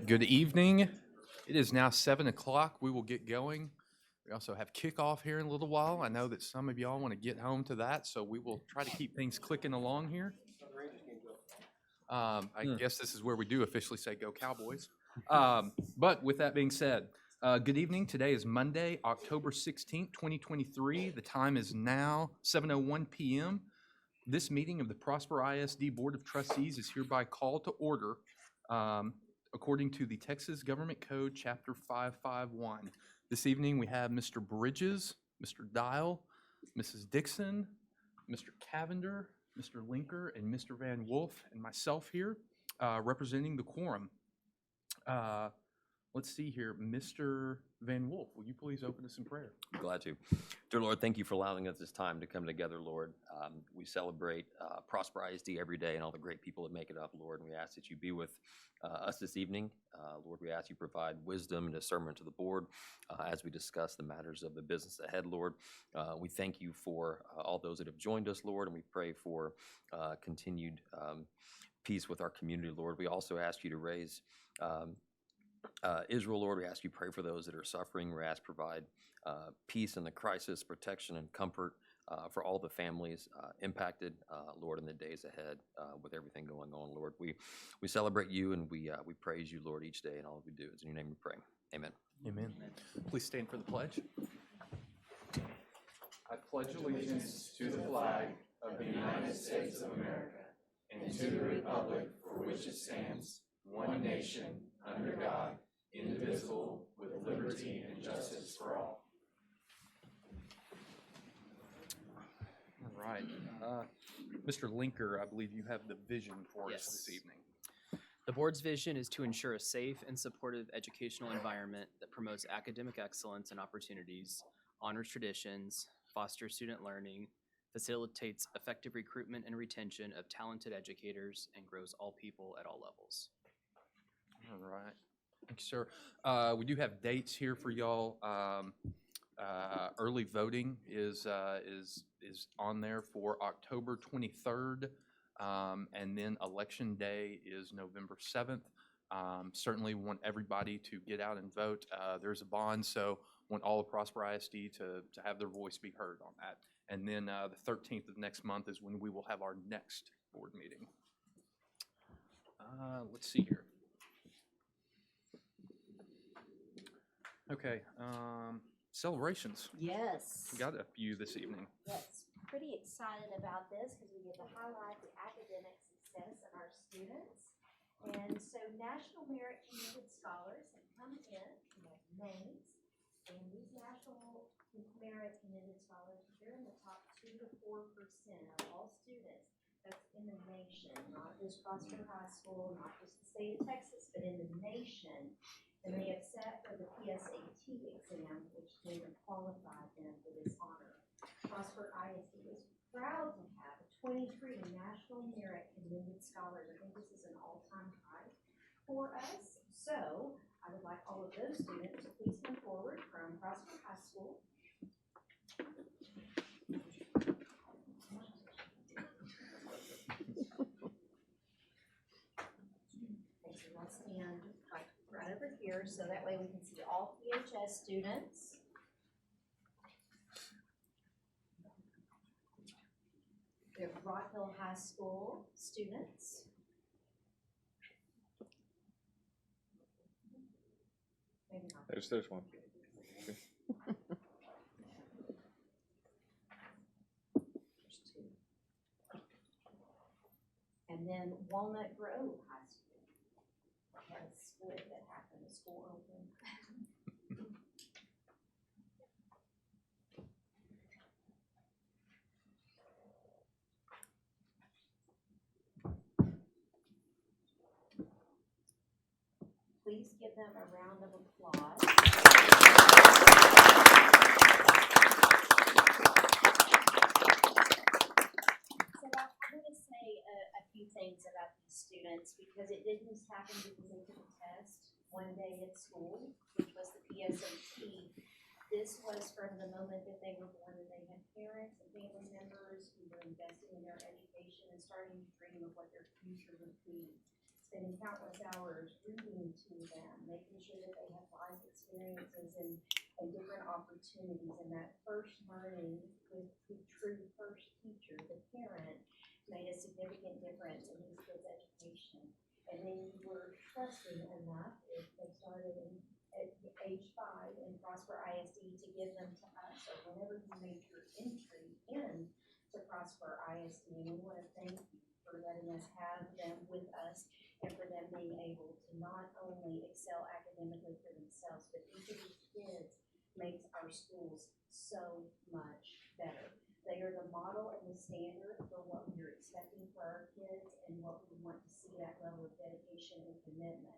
Good evening. It is now 7 o'clock. We will get going. We also have kickoff here in a little while. I know that some of y'all want to get home to that, so we will try to keep things clicking along here. I guess this is where we do officially say go Cowboys. But with that being said, good evening. Today is Monday, October 16th, 2023. The time is now 7:01 p.m. This meeting of the Prosper ISD Board of Trustees is hereby called to order according to the Texas Government Code, Chapter 551. This evening we have Mr. Bridges, Mr. Dial, Mrs. Dixon, Mr. Cavender, Mr. Linker, and Mr. Van Wolf, and myself here representing the quorum. Let's see here. Mr. Van Wolf, will you please open us in prayer? Glad to. Dear Lord, thank you for allowing us this time to come together, Lord. We celebrate Prosper ISD every day and all the great people that make it up, Lord, and we ask that you be with us this evening. Lord, we ask you provide wisdom and discernment to the board as we discuss the matters of the business ahead, Lord. We thank you for all those that have joined us, Lord, and we pray for continued peace with our community, Lord. We also ask you to raise Israel, Lord. We ask you pray for those that are suffering. We ask provide peace in the crisis, protection, and comfort for all the families impacted, Lord, in the days ahead with everything going on, Lord. We celebrate you and we praise you, Lord, each day and all that we do. It's in your name we pray. Amen. Amen. Please stand for the pledge. I pledge allegiance to the flag of the United States of America and to the republic for which it stands, one nation, under God, indivisible, with liberty and justice for all. All right. Mr. Linker, I believe you have the vision for us this evening. The board's vision is to ensure a safe and supportive educational environment that promotes academic excellence and opportunities, honors traditions, fosters student learning, facilitates effective recruitment and retention of talented educators, and grows all people at all levels. All right. Thank you, sir. We do have dates here for y'all. Early voting is on there for October 23rd, and then Election Day is November 7th. Certainly want everybody to get out and vote. There's a bond, so want all of Prosper ISD to have their voice be heard on that. And then the 13th of next month is when we will have our next board meeting. Let's see here. Okay, celebrations. Yes. We got a few this evening. Yes, pretty excited about this because we get to highlight the academic success of our students. And so National Merit Commended Scholars have come in, names, and these National Merit Commended Scholars, they're in the top 2 to 4% of all students. That's in the nation, not just Prosper High School, not just the state of Texas, but in the nation. And they have sat for the PSAT exam, which then qualified them for this honor. Prosper ISD is proud to have 23 National Merit Commended Scholars. I think this is an all-time high for us. So I would like all of those students to please come forward from Prosper High School. Okay, so let's stand right over here, so that way we can see all PHS students. We have Rockville High School students. Maybe not. There's one. There's two. And then Walnut Grove High School. Had a split that happened, the school open. Please give them a round of applause. So I'm going to say a few things about these students because it didn't just happen because they took a test one day at school, which was the PSAT. This was from the moment that they were born, and they had parents and family members who were investing in their education and starting to dream of what their future would be. Spending countless hours reading to them making sure that they have life experiences and different opportunities. And that first learning with the true first teacher, the parent, made a significant difference in these kids' education. And then you were trusting enough, if they started at age 5 in Prosper ISD, to give them to us, or whenever you made your entry in to Prosper ISD. And we want to thank you for letting us have them with us and for them being able to not only excel academically for themselves, but each of these kids makes our schools so much better. They are the model and the standard for what we are expecting for our kids and what we want to see, that level of dedication and commitment.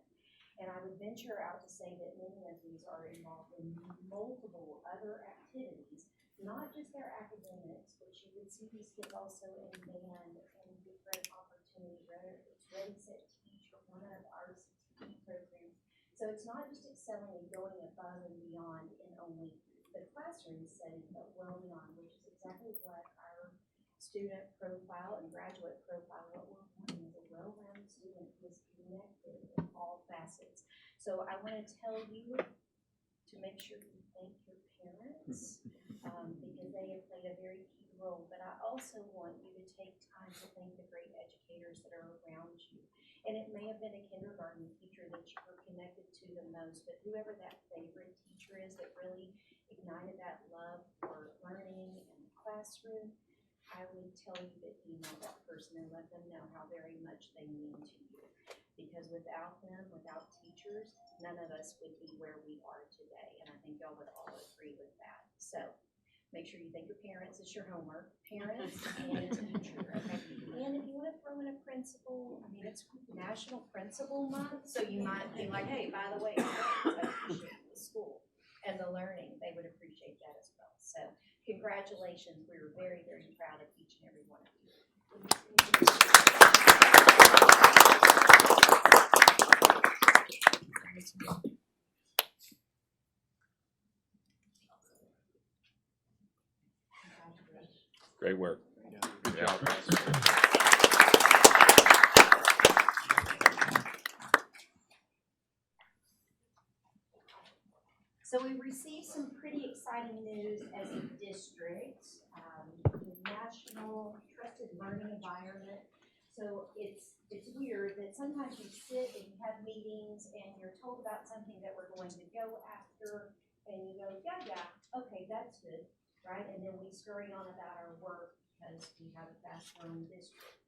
And I would venture out to say that many of these are involved in multiple other activities, not just their academics, but you would see these kids also in band and different opportunities, whether it's Ready, Set, Teach or one of our CTE programs. So it's not just excelling and going above and beyond in only the classroom setting, but well beyond, which is exactly what our student profile and graduate profile, what we're wanting is a well-rounded student who is connected in all facets. So I want to tell you to make sure you thank your parents because they have played a very key role. But I also want you to take time to thank the great educators that are around you. And it may have been a kindergarten teacher that you were connected to the most, but whoever that favorite teacher is that really ignited that love for learning in the classroom, I would tell you to email that person and let them know how very much they mean to you. Because without them, without teachers, none of us would be where we are today. And I think y'all would all agree with that. So make sure you thank your parents. It's your homework. Parents and a teacher. Okay. And if you want to throw in a principal, I mean, it's National Principal Month, so you might be like, hey, by the way, I appreciate the school and the learning. They would appreciate that as well. So congratulations. We are very, very proud of each and every one of you. Great work. Good job, guys. So we received some pretty exciting news as a district, the National Trusted Learning Environment. So it's weird that sometimes you sit and you have meetings and you're told about something that we're going to go after and you go, yeah, okay, that's good, right? And then we scurry on about our work because we have a fast-growing district.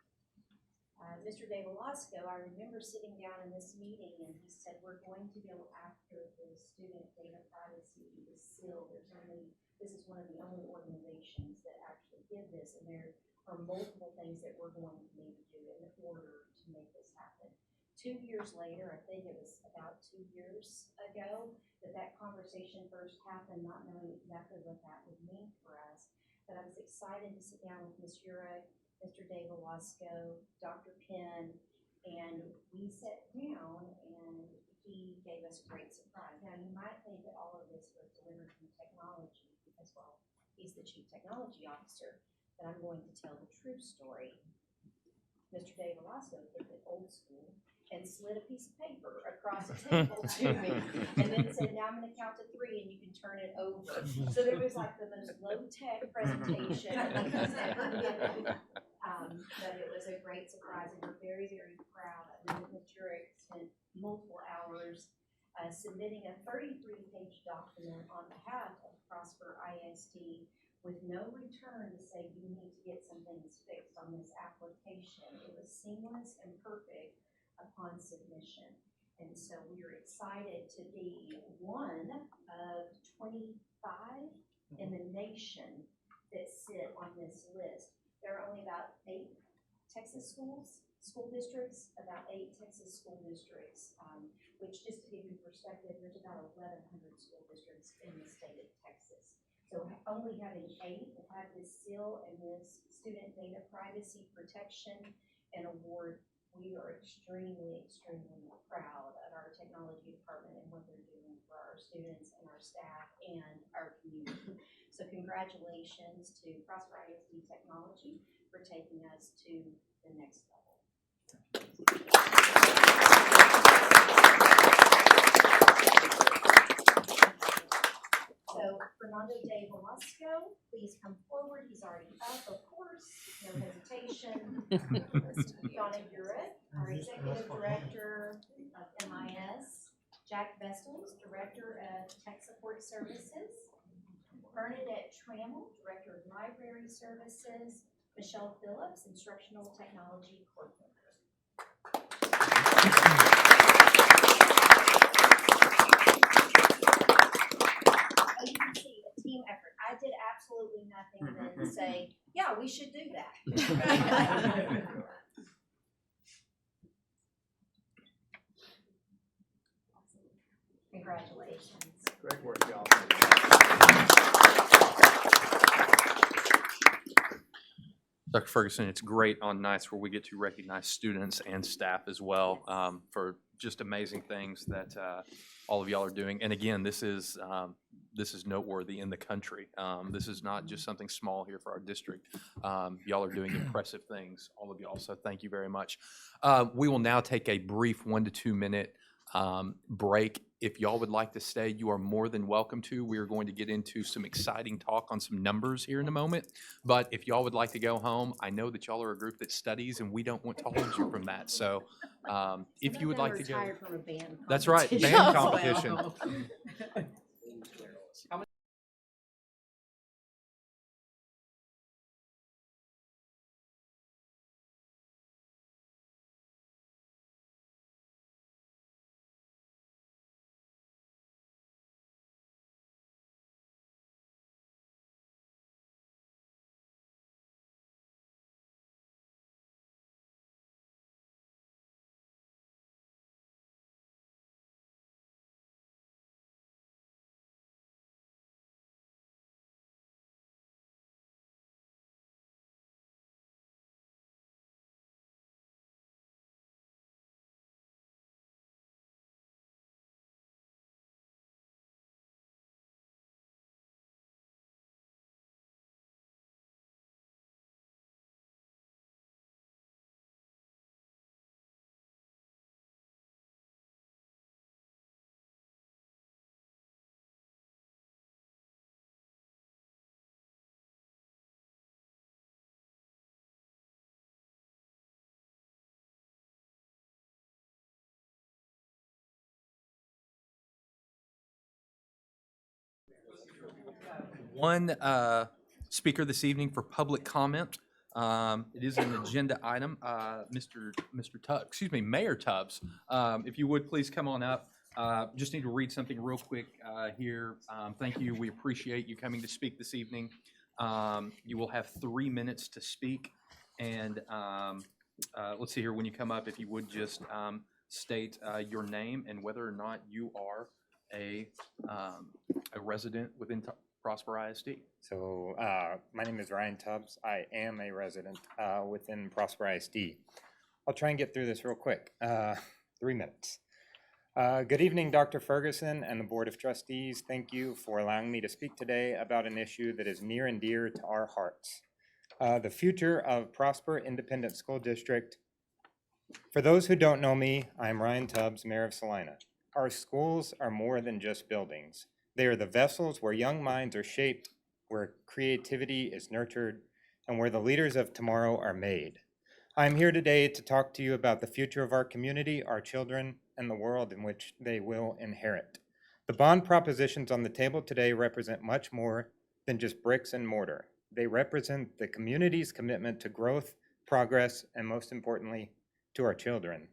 Mr. De Velasco, I remember sitting down in this meeting and he said, we're going to go after the student data privacy, the SIL. This is one of the only organizations that actually give this, and there are multiple things that we're going to need to do in order to make this happen. 2 years later, I think it was about 2 years ago, that conversation first happened, not knowing exactly what that would mean for us. But I was excited to sit down with Ms. Urich, Mr. De Velasco, Dr. Penn, and we sat down and he gave us a great surprise. Now, you might think that all of this was delivered through technology because, well, he's the Chief Technology Officer, but I'm going to tell the true story. Mr. De Velasco took it old school and slid a piece of paper across the table to me and then said, now I'm going to count to 3 and you can turn it over. So there was like the most low-tech presentation that was ever given. But it was a great surprise and we're very, very proud. I know that Ms. Urich spent multiple hours submitting a 33-page document on behalf of Prosper ISD with no return to say you need to get some things fixed on this application. It was seamless and perfect upon submission. And so we are excited to be one of 25 in the nation that sit on this list. There are only about 8 Texas school districts, about 8 Texas school districts, which just to give you perspective, there's about 1,100 school districts in the state of Texas. So only having 8 that have this SIL and this student data privacy protection and award, we are extremely, extremely proud of our technology department and what they're doing for our students and our staff and our community. So congratulations to Prosper ISD Technology for taking us to the next level. Bosco, please come forward. He's already up, of course, no hesitation. Donna Urich, our Executive Director of MIS. Jack Vestals, Director of Tech Support Services. Bernadette Trammell, Director of Library Services. Michelle Phillips, Instructional Technology Coordinator. As you can see, a team effort. I did absolutely nothing than say, yeah, we should do that. Congratulations. Great work, y'all. Dr. Ferguson, it's great on nights where we get to recognize students and staff as well for just amazing things that all of y'all are doing. And again, this is noteworthy in the country. This is not just something small here for our district. Y'all are doing impressive things, all of y'all. So thank you very much. We will now take a brief 1 to 2 minute break. If y'all would like to stay, you are more than welcome to. We are going to get into some exciting talk on some numbers here in a moment. But if y'all would like to go home, I know that y'all are a group that studies, and we don't want to hold you from that. So if you would like to go, From a band that's right, competition. band competition. One speaker this evening for public comment. It is an agenda item. Mayor Tubbs, if you would please come on up. Just need to read something real quick here. Thank you. We appreciate you coming to speak this evening. You will have 3 minutes to speak. And let's see here, when you come up, if you would just state your name and whether or not you are a resident within Prosper ISD. So my name is Ryan Tubbs. I am a resident within Prosper ISD. I'll try and get through this real quick. 3 minutes. Good evening, Dr. Ferguson and the Board of Trustees. Thank you for allowing me to speak today about an issue that is near and dear to our hearts. The future of Prosper Independent School District. For those who don't know me, I'm Ryan Tubbs, Mayor of Salina. Our schools are more than just buildings. They are the vessels where young minds are shaped, where creativity is nurtured, and where the leaders of tomorrow are made. I'm here today to talk to you about the future of our community, our children, and the world in which they will inherit. The bond propositions on the table today represent much more than just bricks and mortar. They represent the community's commitment to growth, progress, and most importantly, to our children.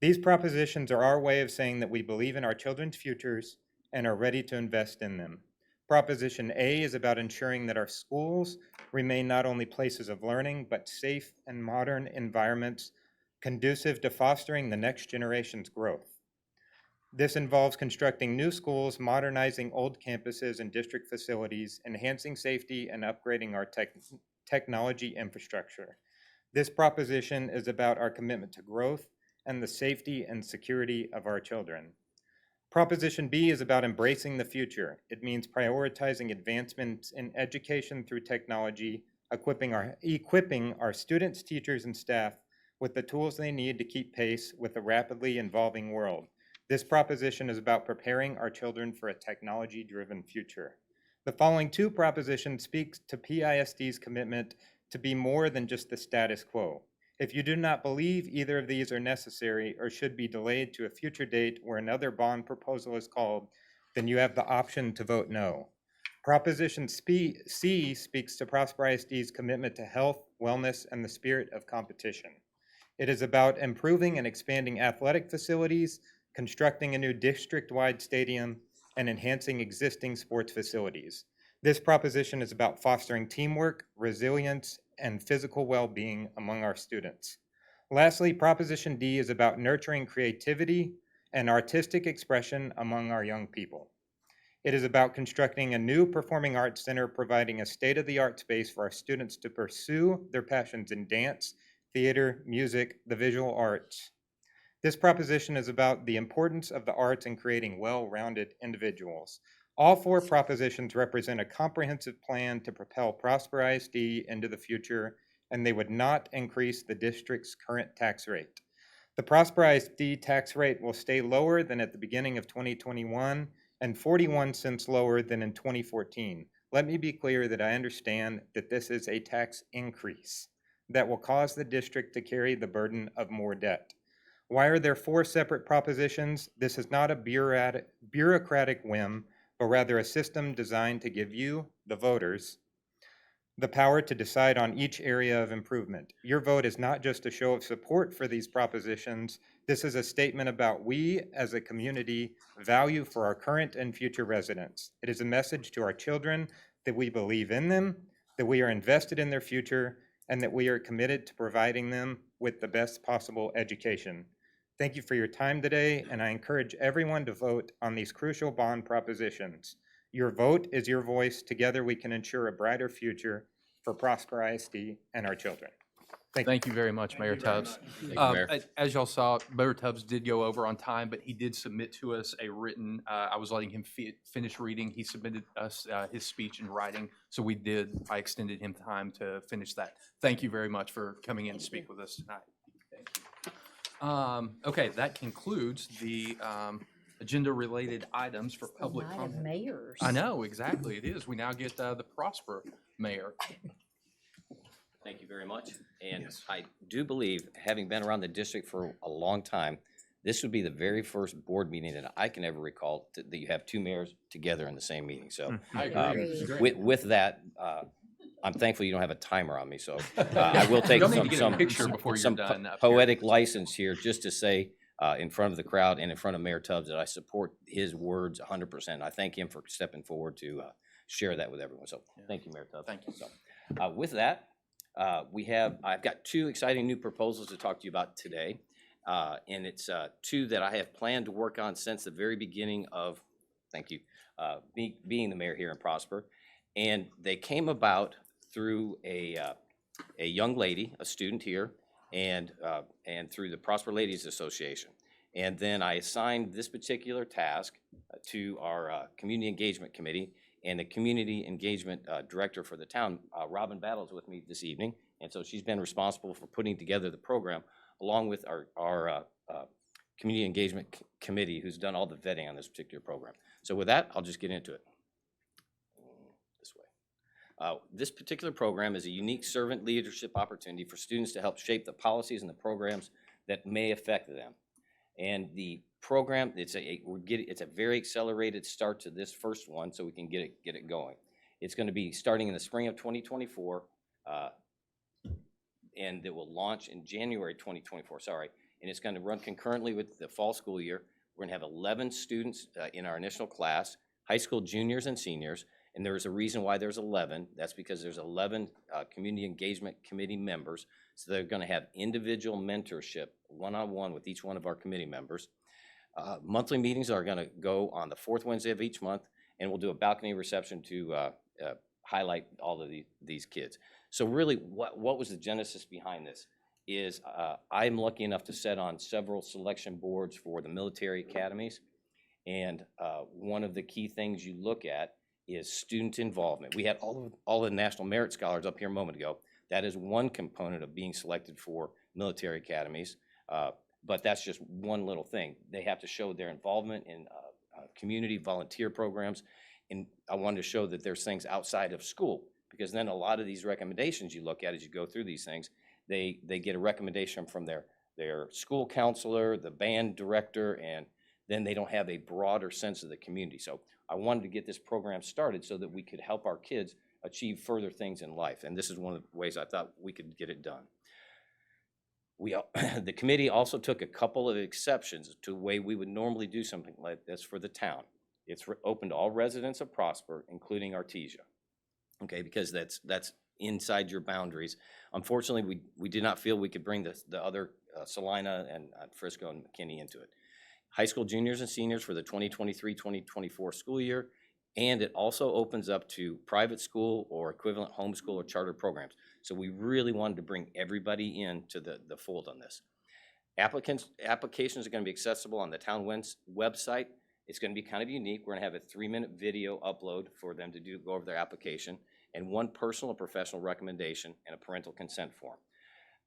These propositions are our way of saying that we believe in our children's futures and are ready to invest in them. Proposition A is about ensuring that our schools remain not only places of learning, but safe and modern environments conducive to fostering the next generation's growth. This involves constructing new schools, modernizing old campuses and district facilities, enhancing safety, and upgrading our technology infrastructure. This proposition is about our commitment to growth and the safety and security of our children. Proposition B is about embracing the future. It means prioritizing advancements in education through technology, equipping our students, teachers, and staff with the tools they need to keep pace with the rapidly evolving world. This proposition is about preparing our children for a technology-driven future. The following two propositions speak to PISD's commitment to be more than just the status quo. If you do not believe either of these are necessary or should be delayed to a future date where another bond proposal is called, then you have the option to vote no. Proposition C speaks to Prosper ISD's commitment to health, wellness, and the spirit of competition. It is about improving and expanding athletic facilities, constructing a new district-wide stadium, and enhancing existing sports facilities. This proposition is about fostering teamwork, resilience, and physical well-being among our students. Lastly, Proposition D is about nurturing creativity and artistic expression among our young people. It is about constructing a new performing arts center, providing a state-of-the-art space for our students to pursue their passions in dance, theater, music, the visual arts. This proposition is about the importance of the arts in creating well-rounded individuals. All four propositions represent a comprehensive plan to propel Prosper ISD into the future, and they would not increase the district's current tax rate. The Prosper ISD tax rate will stay lower than at the beginning of 2021 and 41 cents lower than in 2014. Let me be clear that I understand that this is a tax increase that will cause the district to carry the burden of more debt. Why are there four separate propositions? This is not a bureaucratic whim, but rather a system designed to give you, the voters, the power to decide on each area of improvement. Your vote is not just a show of support for these propositions. This is a statement about we, as a community, value for our current and future residents. It is a message to our children that we believe in them, that we are invested in their future, and that we are committed to providing them with the best possible education. Thank you for your time today, and I encourage everyone to vote on these crucial bond propositions. Your vote is your voice. Together we can ensure a brighter future for Prosper ISD and our children. Thank you very much, Mayor Tubbs. Thank you, Mayor. As y'all saw, Mayor Tubbs did go over on time, but he did submit to us a written, I was letting him finish reading. He submitted us his speech in writing, so I extended him time to finish that. Thank you very much for coming in to speak with us tonight. Okay, that concludes the agenda-related items for public Night of comment. mayors. I know, exactly, it is. We now get the Prosper Mayor. Thank you very much. And Yes. I do believe, having been around the district for a long time, this would be the very first board meeting that I can ever recall that you have two mayors together in the same meeting. So I agree. with that, I'm thankful you don't have a timer on me, so I will take You'll need to get a some picture before you're some done up here. poetic license here just to say in front of the crowd and in front of Mayor Tubbs that I support his words 100%. I thank him for stepping forward to share that with everyone. So thank you, Mayor Tubbs. Thank you. So with that, I've got two exciting new proposals to talk to you about today. And it's two that I have planned to work on since the very beginning of, thank you, being the mayor here in Prosper. And they came about through a young lady, a student here, and through the Prosper Ladies Association. And then I assigned this particular task to our Community Engagement Committee, and the Community Engagement Director for the town, Robin Battles, with me this evening. And so she's been responsible for putting together the program, along with our Community Engagement Committee, who's done all the vetting on this particular program. So with that, I'll just get into it. This way. This particular program is a unique servant leadership opportunity for students to help shape the policies and the programs that may affect them. And the program, it's a very accelerated start to this first one, so we can get it going. It's going to be starting in the spring of 2024, and it will launch in January 2024. Sorry, and it's going to run concurrently with the fall school year. We're going to have 11 students in our initial class, high school juniors and seniors, and there's a reason why there's 11. That's because there's 11 Community Engagement Committee members, so they're going to have individual mentorship, one-on-one with each one of our committee members. Monthly meetings are going to go on the fourth Wednesday of each month, and we'll do a balcony reception to highlight all of these kids. So really, what was the genesis behind this is I'm lucky enough to sit on several selection boards for the military academies, and one of the key things you look at is student involvement. We had all the National Merit Scholars up here a moment ago. That is one component of being selected for military academies, but that's just one little thing. They have to show their involvement in community volunteer programs, and I wanted to show that there's things outside of school, because then a lot of these recommendations you look at as you go through these things, they get a recommendation from their school counselor, the band director, and then they don't have a broader sense of the community. So I wanted to get this program started so that we could help our kids achieve further things in life, and this is one of the ways I thought we could get it done. The committee also took a couple of exceptions to the way we would normally do something like this for the town. It's open to all residents of Prosper, including Artesia, okay, because that's inside your boundaries. Unfortunately, we did not feel we could bring the other Salina and Frisco and McKinney into it. High school juniors and seniors for the 2023-2024 school year, and it also opens up to private school or equivalent homeschool or charter programs. So we really wanted to bring everybody into the fold on this. Applications are going to be accessible on the town website. It's going to be kind of unique. We're going to have a 3-minute video upload for them to go over their application, and one personal or professional recommendation and a parental consent form.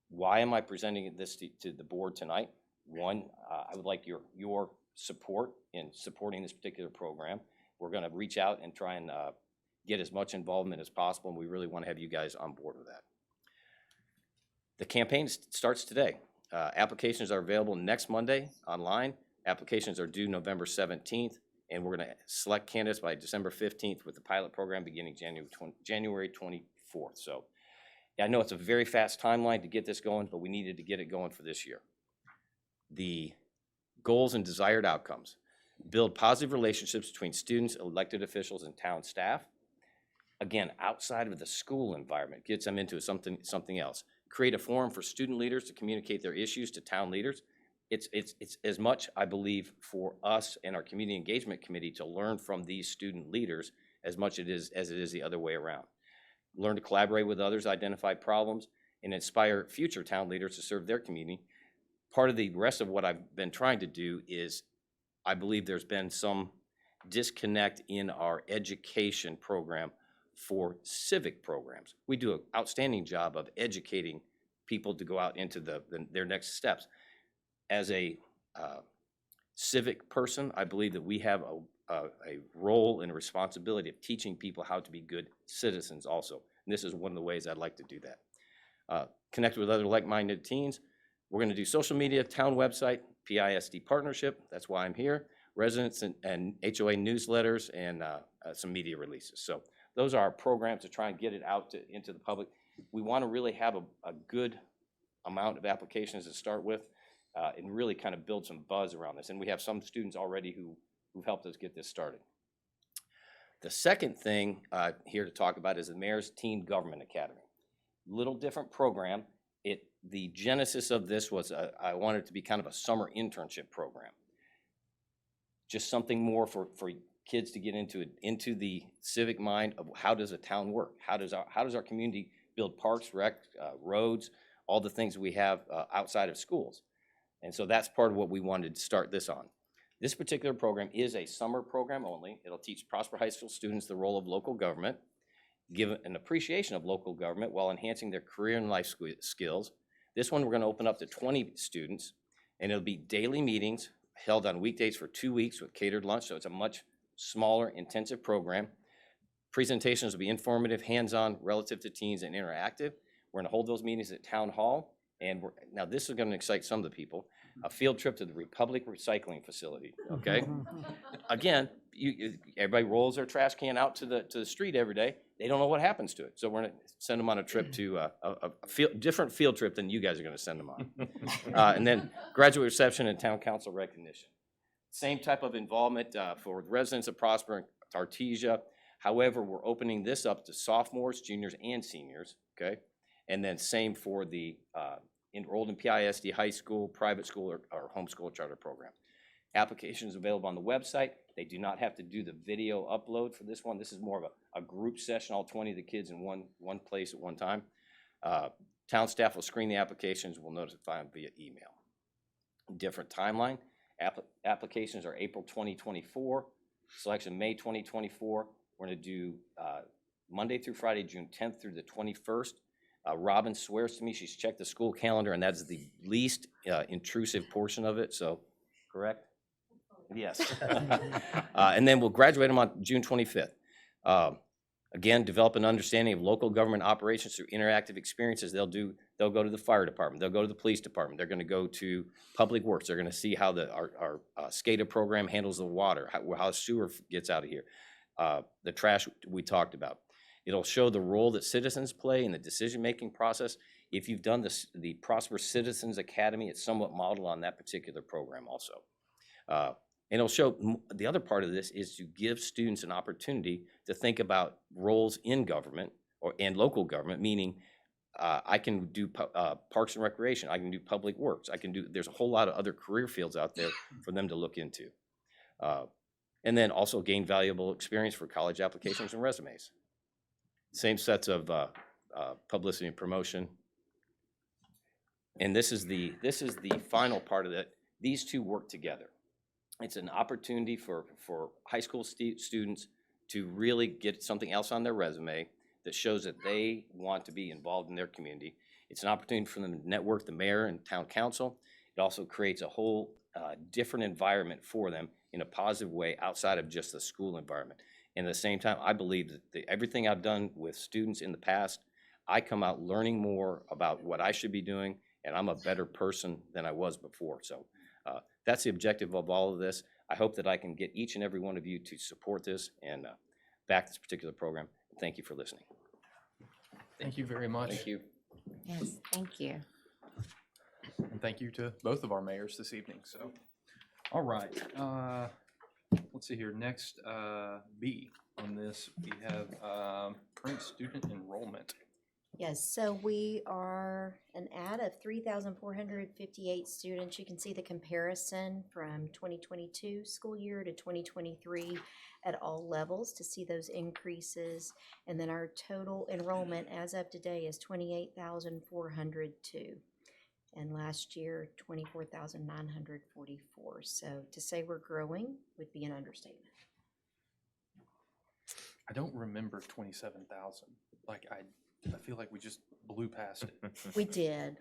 Why am I presenting this to the board tonight? One, I would like your support in supporting this particular program. We're going to reach out and try and get as much involvement as possible, and we really want to have you guys on board with that. The campaign starts today. Applications are available next Monday online. Applications are due November 17th, and we're going to select candidates by December 15th with the pilot program beginning January 24th. So I know it's a very fast timeline to get this going, but we needed to get it going for this year. The goals and desired outcomes: build positive relationships between students, elected officials, and town staff. Again, outside of the school environment, gets them into something else. Create a forum for student leaders to communicate their issues to town leaders. It's as much, I believe, for us and our community engagement committee to learn from these student leaders as much as it is the other way around. Learn to collaborate with others, identify problems, and inspire future town leaders to serve their community. Part of the rest of what I've been trying to do is, I believe there's been some disconnect in our education program for civic programs. We do an outstanding job of educating people to go out into their next steps. As a civic person, I believe that we have a role and a responsibility of teaching people how to be good citizens also. And this is one of the ways I'd like to do that. Connect with other like-minded teens. We're going to do social media, town website, PISD partnership. That's why I'm here. Residents and HOA newsletters, and some media releases. So those are our programs to try and get it out into the public. We want to really have a good amount of applications to start with, and really kind of build some buzz around this. And we have some students already who've helped us get this started. The second thing here to talk about is the Mayor's Teen Government Academy. Little different program. The genesis of this was I wanted it to be kind of a summer internship program. Just something more for kids to get into the civic mind of how does a town work? How does our community build parks, rec, roads, all the things we have outside of schools? And so that's part of what we wanted to start this on. This particular program is a summer program only. It'll teach Prosper High School students the role of local government, give an appreciation of local government while enhancing their career and life skills. This one we're going to open up to 20 students, and it'll be daily meetings held on weekdays for 2 weeks with catered lunch, so it's a much smaller, intensive program. Presentations will be informative, hands-on, relative to teens, and interactive. We're going to hold those meetings at Town Hall, and now this is going to excite some of the people. A field trip to the Republic Recycling Facility, okay? Again, everybody rolls their trash can out to the street every day. They don't know what happens to it. So we're going to send them on a trip to a different field trip than you guys are going to send them on. And then graduate reception and town council recognition. Same type of involvement for residents of Prosper and Artesia. However, we're opening this up to sophomores, juniors, and seniors, okay? And then same for the enrolled in PISD high school, private school, or homeschool charter program. Applications available on the website. They do not have to do the video upload for this one. This is more of a group session, all 20 of the kids in one place at one time. Town staff will screen the applications. We'll notify them via email. Different timeline. Applications are April 2024. Selection May 2024. We're going to do Monday through Friday, June 10th through the 21st. Robin swears to me she's checked the school calendar, and that's the least intrusive portion of it, so correct? Yes. And then we'll graduate them on June 25th. Again, develop an understanding of local government operations through interactive experiences. They'll go to the fire department, they'll go to the police department, they're gonna go to public works, they're gonna see how our SCADA program handles the water, how sewer gets out of here, the trash we talked about. It'll show the role that citizens play in the decision-making process. If you've done the Prosper Citizens Academy, it's somewhat modeled on that particular program also. And it'll show, the other part of this is to give students an opportunity to think about roles in government and local government, meaning I can do parks and recreation, I can do public works, there's a whole lot of other career fields out there for them to look into. And then also gain valuable experience for college applications and resumes. Same sets of publicity and promotion. And this is the final part of it. These two work together. It's an opportunity for high school students to really get something else on their resume that shows that they want to be involved in their community. It's an opportunity for them to network the mayor and town council. It also creates a whole different environment for them in a positive way outside of just the school environment. And at the same time, I believe that everything I've done with students in the past, I come out learning more about what I should be doing, and I'm a better person than I was before. So that's the objective of all of this. I hope that I can get each and every one of you to support this and back this particular program. Thank you for listening. Thank you very much. Thank you. Yes, thank you. And thank you to both of our mayors this evening. So, all right. Let's see here. Next, B on this, we have current student enrollment. Yes, so we are an add of 3,458 students. You can see the comparison from 2022 school year to 2023 at all levels to see those increases. And then our total enrollment as of today is 28,402. And last year, 24,944. So to say we're growing would be an understatement. I don't remember 27,000. Like I feel like we just blew past it. We did.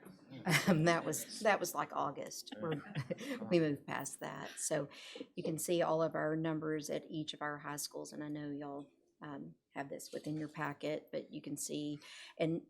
That was like August. We moved past that. So you can see all of our numbers at each of our high schools, and I know y'all have this within your packet, but you can see, and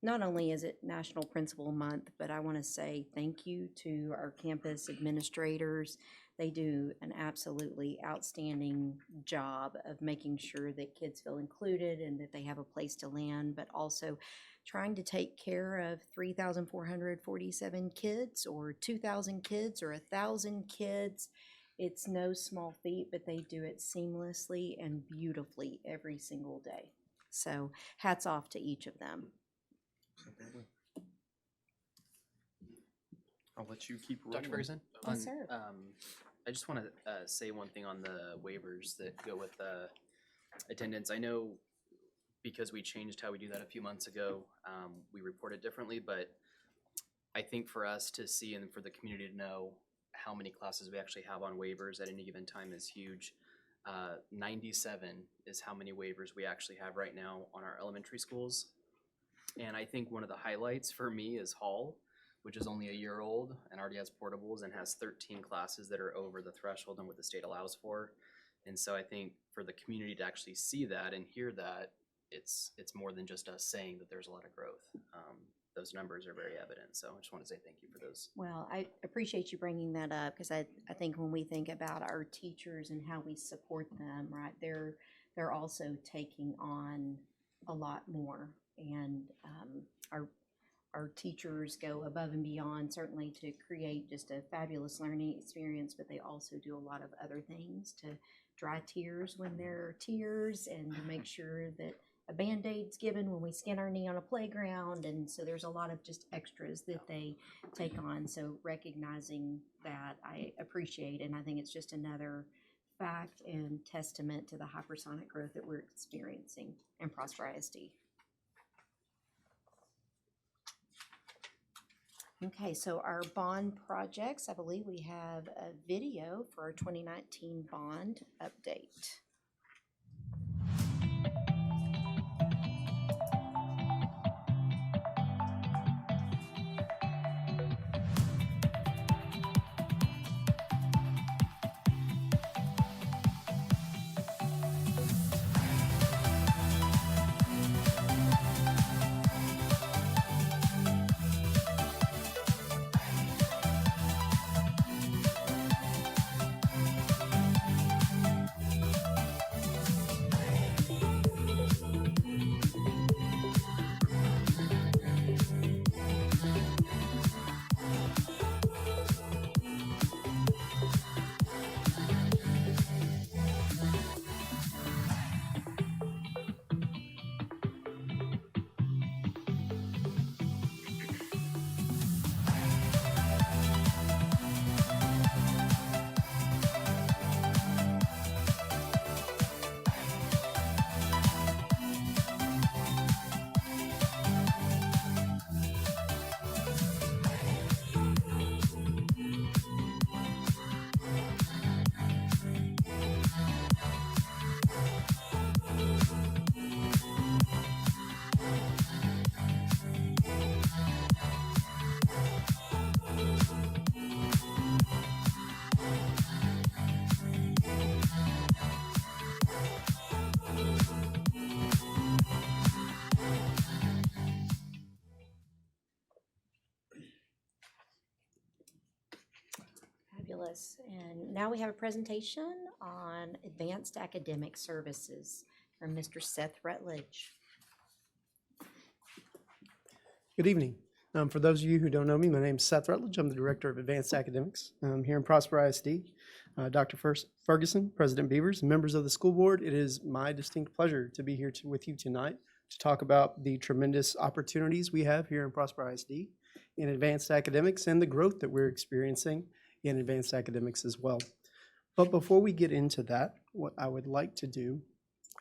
not only is it National Principal Month, but I want to say thank you to our campus administrators. They do an absolutely outstanding job of making sure that kids feel included and that they have a place to land, but also trying to take care of 3,447 kids or 2,000 kids or 1,000 kids. It's no small feat, but they do it seamlessly and beautifully every single day. So hats off to each of them. I'll let you keep rolling. Dr. Ferguson? Yes, sir. I just want to say one thing on the waivers that go with attendance. I know because we changed how we do that a few months ago, we report it differently, but I think for us to see and for the community to know how many classes we actually have on waivers at any given time is huge. 97 is how many waivers we actually have right now on our elementary schools. And I think one of the highlights for me is Hall, which is only a year old and already has portables and has 13 classes that are over the threshold and what the state allows for. And so I think for the community to actually see that and hear that, it's more than just us saying that there's a lot of growth. Those numbers are very evident. So I just want to say thank you for those. Well, I appreciate you bringing that up because I think when we think about our teachers and how we support them, right, they're also taking on a lot more. And our teachers go above and beyond, certainly to create just a fabulous learning experience, but they also do a lot of other things to dry tears when there are tears and to make sure that a Band-Aid's given when we skin our knee on a playground. And so there's a lot of just extras that they take on. So recognizing that, I appreciate, and I think it's just another fact and testament to the hypersonic growth that we're experiencing in Prosper ISD. Okay, so our bond projects, I believe we have a video for our 2019 bond update. Yes, and now we have a presentation on advanced academic services from Mr. Seth Rutledge. Good evening. For those of you who don't know me, my name is Seth Rutledge. I'm the Director of Advanced Academics here in Prosper ISD. Dr. Ferguson, President Beavers, and members of the school board, it is my distinct pleasure to be here with you tonight to talk about the tremendous opportunities we have here in Prosper ISD in advanced academics and the growth that we're experiencing in advanced academics as well. But before we get into that, what I would like to do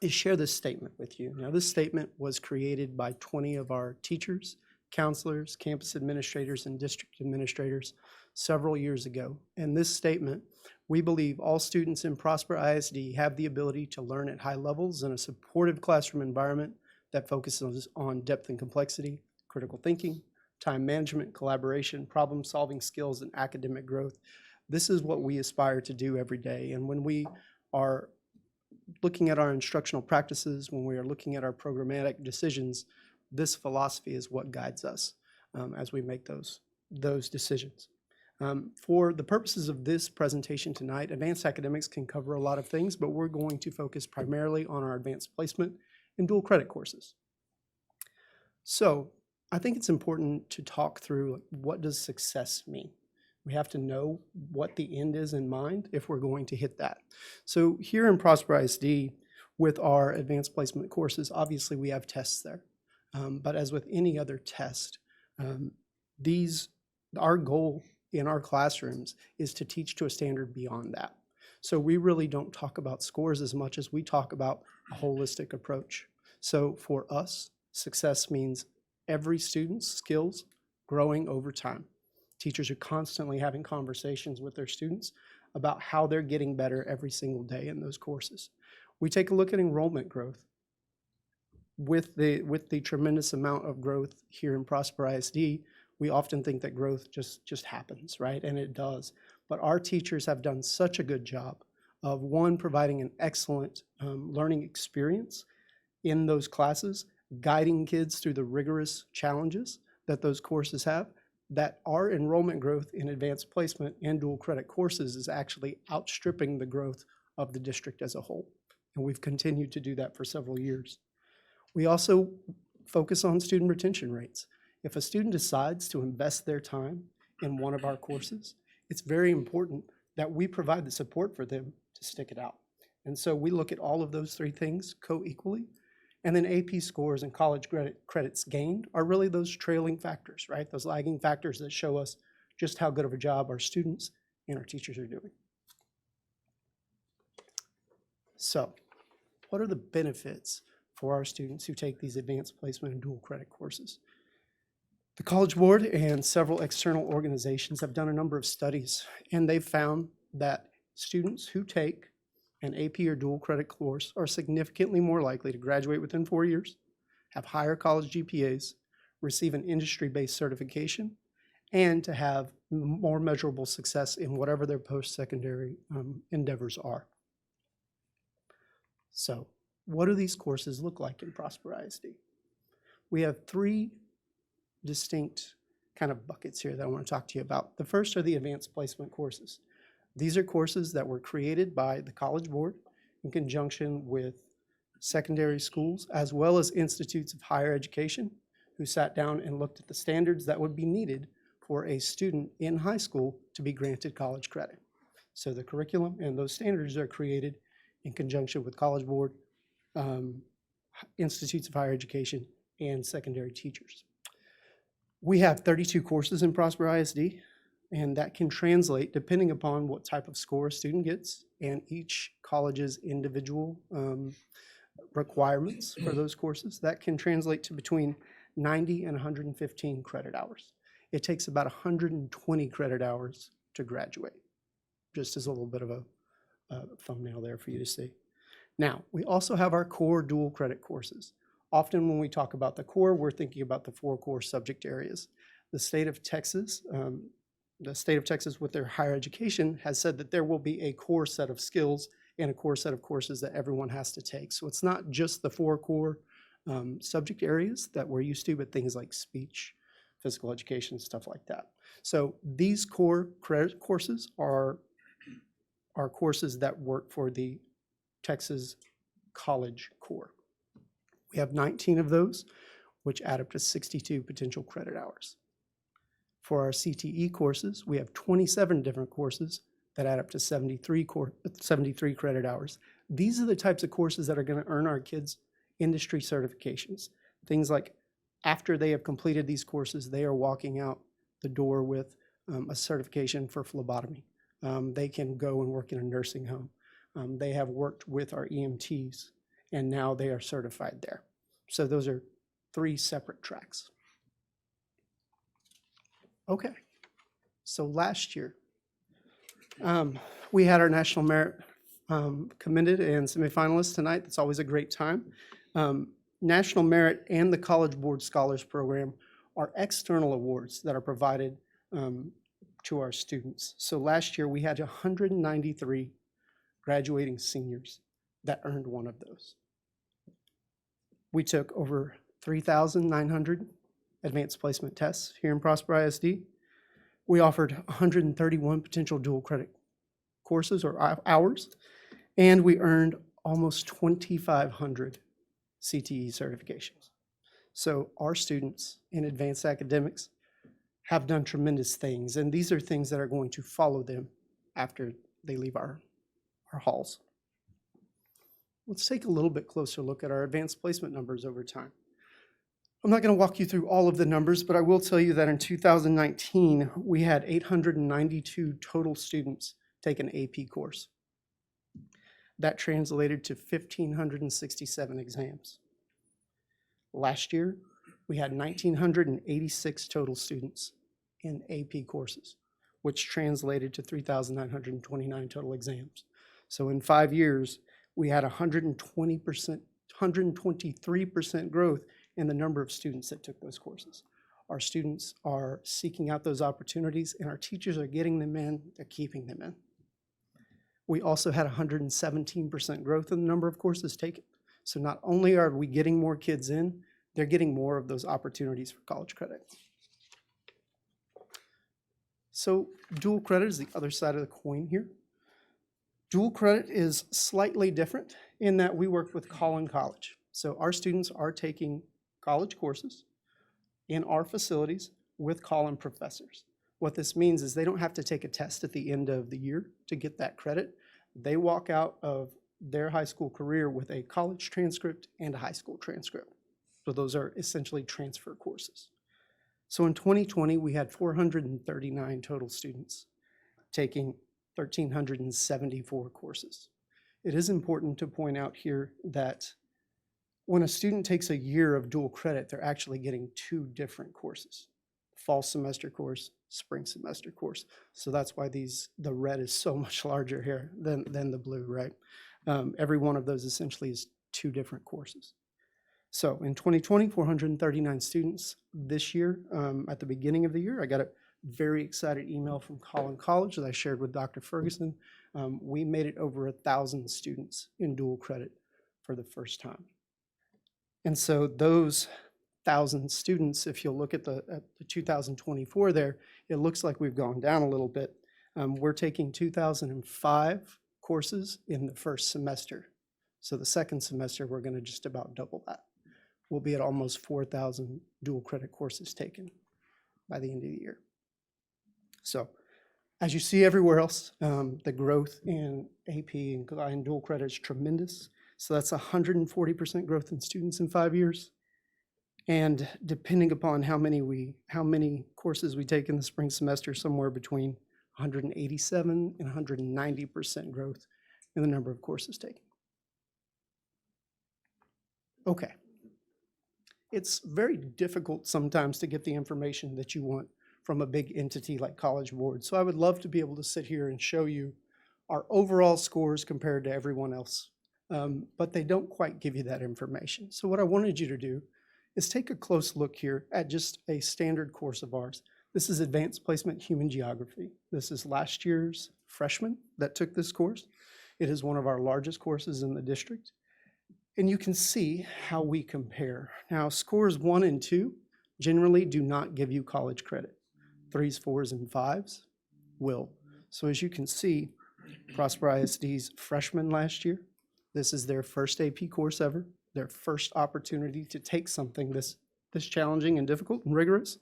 is share this statement with you. Now, this statement was created by 20 of our teachers, counselors, campus administrators, and district administrators several years ago. And this statement, we believe all students in Prosper ISD have the ability to learn at high levels in a supportive classroom environment that focuses on depth and complexity, critical thinking, time management, collaboration, problem-solving skills, and academic growth. This is what we aspire to do every day. And when we are looking at our instructional practices, when we are looking at our programmatic decisions, this philosophy is what guides us as we make those decisions. For the purposes of this presentation tonight, advanced academics can cover a lot of things, but we're going to focus primarily on our advanced placement and dual credit courses. So I think it's important to talk through what does success mean. We have to know what the end is in mind if we're going to hit that. So here in Prosper ISD, with our advanced placement courses, obviously we have tests there. But as with any other test, our goal in our classrooms is to teach to a standard beyond that. So we really don't talk about scores as much as we talk about a holistic approach. So for us, success means every student's skills growing over time. Teachers are constantly having conversations with their students about how they're getting better every single day in those courses. We take a look at enrollment growth. With the tremendous amount of growth here in Prosper ISD, we often think that growth just happens, right? And it does. But our teachers have done such a good job of, one, providing an excellent learning experience in those classes, guiding kids through the rigorous challenges that those courses have, that our enrollment growth in advanced placement and dual credit courses is actually outstripping the growth of the district as a whole. And we've continued to do that for several years. We also focus on student retention rates. If a student decides to invest their time in one of our courses, it's very important that we provide the support for them to stick it out. And so we look at all of those three things co-equally. And then AP scores and college credits gained are really those trailing factors, right? Those lagging factors that show us just how good of a job our students and our teachers are doing. So, what are the benefits for our students who take these advanced placement and dual credit courses? The College Board and several external organizations have done a number of studies, and they've found that students who take an AP or dual credit course are significantly more likely to graduate within 4 years, have higher college GPAs, receive an industry-based certification, and to have more measurable success in whatever their post-secondary endeavors are. So, what do these courses look like in Prosper ISD? We have three distinct kind of buckets here that I want to talk to you about. The first are the advanced placement courses. These are courses that were created by the College Board in conjunction with secondary schools as well as institutes of higher education who sat down and looked at the standards that would be needed for a student in high school to be granted college credit. So the curriculum and those standards are created in conjunction with College Board, institutes of higher education, and secondary teachers. We have 32 courses in Prosper ISD, and that can translate, depending upon what type of score a student gets and each college's individual requirements for those courses, that can translate to between 90 and 115 credit hours. It takes about 120 credit hours to graduate, just as a little bit of a thumbnail there for you to see. Now, we also have our core dual credit courses. Often when we talk about the core, we're thinking about the 4 core subject areas. The state of Texas with their higher education has said that there will be a core set of skills and a core set of courses that everyone has to take. So it's not just the 4 core subject areas that we're used to, but things like speech, physical education, stuff like that. So these core credit courses are are courses that work for the Texas College Core. We have 19 of those, which add up to 62 potential credit hours. For our CTE courses, we have 27 different courses that add up to 73 credit hours. These are the types of courses that are going to earn our kids industry certifications. Things like after they have completed these courses, they are walking out the door with a certification for phlebotomy. They can go and work in a nursing home. They have worked with our EMTs, and now they are certified there. So those are 3 separate tracks. Okay, so last year, we had our National Merit commended and semifinalists tonight. That's always a great time. National Merit and the College Board Scholars Program are external awards that are provided to our students. So last year, we had 193 graduating seniors that earned one of those. We took over 3,900 advanced placement tests here in Prosper ISD. We offered 131 potential dual credit courses or hours, and we earned almost 2,500 CTE certifications. So our students in advanced academics have done tremendous things, and these are things that are going to follow them after they leave our halls. Let's take a little bit closer look at our advanced placement numbers over time. I'm not going to walk you through all of the numbers, but I will tell you that in 2019, we had 892 total students take an AP course. That translated to 1,567 exams. Last year, we had 1,986 total students in AP courses, which translated to 3,929 total exams. So in 5 years, we had 123% growth in the number of students that took those courses. Our students are seeking out those opportunities, and our teachers are getting them in, they're keeping them in. We also had 117% growth in the number of courses taken. So not only are we getting more kids in, they're getting more of those opportunities for college credit. So dual credit is the other side of the coin here. Dual credit is slightly different in that we work with Collin College. So our students are taking college courses in our facilities with Collin professors. What this means is they don't have to take a test at the end of the year to get that credit. They walk out of their high school career with a college transcript and a high school transcript. So those are essentially transfer courses. So in 2020, we had 439 total students taking 1,374 courses. It is important to point out here that when a student takes a year of dual credit, they're actually getting 2 different courses: fall semester course, spring semester course. So that's why the red is so much larger here than the blue, right? Every one of those essentially is 2 different courses. So in 2020, 439 students. This year, at the beginning of the year, I got a very excited email from Collin College that I shared with Dr. Ferguson. We made it over 1,000 students in dual credit for the first time. And so those 1,000 students, if you'll look at the 2024 there, it looks like we've gone down a little bit. We're taking 2,005 courses in the first semester. So the second semester, we're going to just about double that. We'll be at almost 4,000 dual credit courses taken by the end of the year. So as you see everywhere else, the growth in AP and dual credit is tremendous. So that's 140% growth in students in 5 years. And depending upon how many courses we take in the spring semester, somewhere between 187 and 190% growth in the number of courses taken. Okay. It's very difficult sometimes to get the information that you want from a big entity like College Board. So I would love to be able to sit here and show you our overall scores compared to everyone else. But they don't quite give you that information. So what I wanted you to do is take a close look here at just a standard course of ours. This is Advanced Placement Human Geography. This is last year's freshman that took this course. It is one of our largest courses in the district. And you can see how we compare. Now, scores 1 and 2 generally do not give you college credit. 3s, 4s, and 5s will. So as you can see, Prosper ISD's freshmen last year. This is their first AP course ever, their first opportunity to take something this challenging and difficult and rigorous.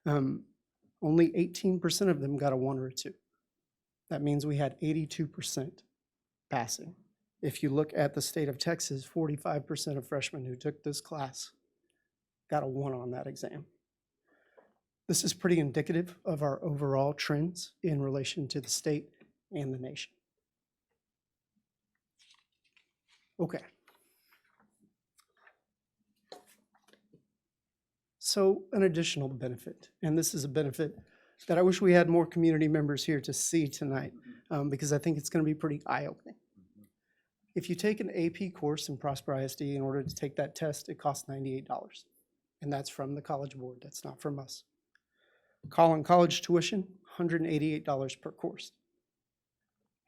Only 18% of them got a 1 or a 2. That means we had 82% passing. If you look at the state of Texas, 45% of freshmen who took this class got a 1 on that exam. This is pretty indicative of our overall trends in relation to the state and the nation. Okay. So an additional benefit, and this is a benefit that I wish we had more community members here to see tonight, because I think it's going to be pretty eye-opening. If you take an AP course in Prosper ISD, in order to take that test, it costs $98, and that's from the College Board. That's not from us. Collin College tuition, $188 per course.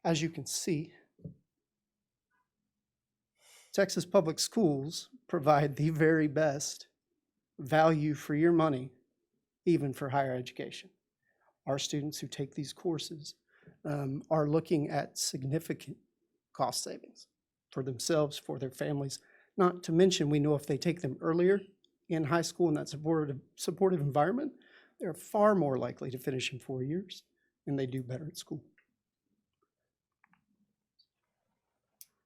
As you can see, Texas Public Schools provide the very best value for your money, even for higher education. Our students who take these courses are looking at significant cost savings for themselves, for their families. Not to mention, we know if they take them earlier in high school in that supportive environment, they're far more likely to finish in 4 years, and they do better at school.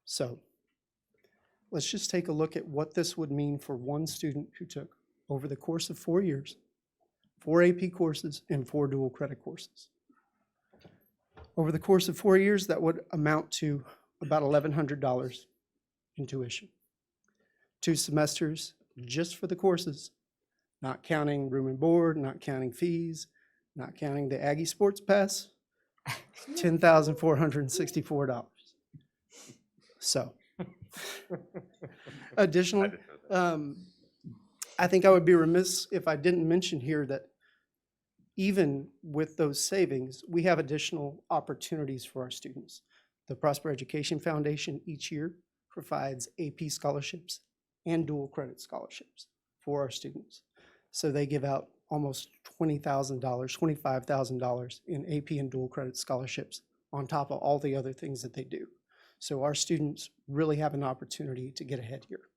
So let's just take a look at what this would mean for one student who took, over the course of 4 years, 4 AP courses and 4 dual credit courses. Over the course of 4 years, that would amount to about $1,100 in tuition. 2 semesters just for the courses, not counting room and board, not counting fees, not counting the Aggie Sports Pass, $10,464. So, additionally, I think I would be remiss if I didn't mention here that even with those savings, we have additional opportunities for our students. The Prosper Education Foundation each year provides AP scholarships and dual credit scholarships for our students. So they give out almost $20,000, $25,000 in AP and dual credit scholarships on top of all the other things that they do. So our students really have an opportunity to get ahead here.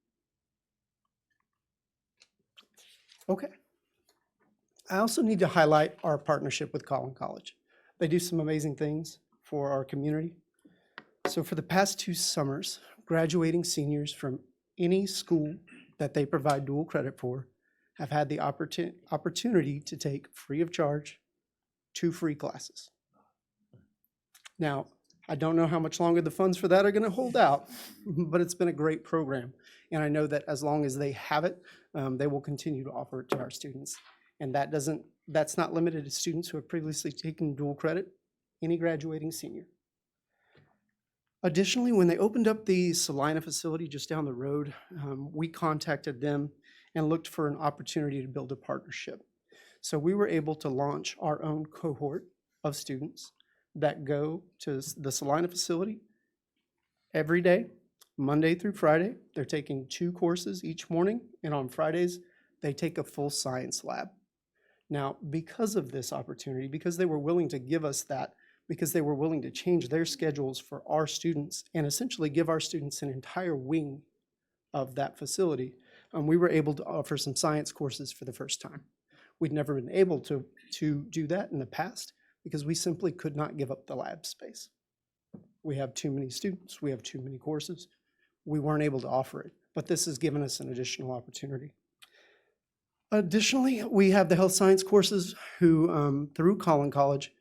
Okay. I also need to highlight our partnership with Collin College. They do some amazing things for our community. So for the past 2 summers, graduating seniors from any school that they provide dual credit for have had the opportunity to take free of charge 2 free classes. Now, I don't know how much longer the funds for that are going to hold out, but it's been a great program. And I know that as long as they have it, they will continue to offer it to our students. And that's not limited to students who have previously taken dual credit, any graduating senior. Additionally, when they opened up the Salina facility just down the road, we contacted them and looked for an opportunity to build a partnership. So we were able to launch our own cohort of students that go to the Salina facility every day, Monday through Friday. They're taking 2 courses each morning, and on Fridays, they take a full science lab. Now, because of this opportunity, because they were willing to give us that, because they were willing to change their schedules for our students and essentially give our students an entire wing of that facility, we were able to offer some science courses for the first time. We'd never been able to do that in the past because we simply could not give up the lab space. We have too many students, we have too many courses. We weren't able to offer it, but this has given us an additional opportunity. Additionally, we have the health science courses who, through Collin College,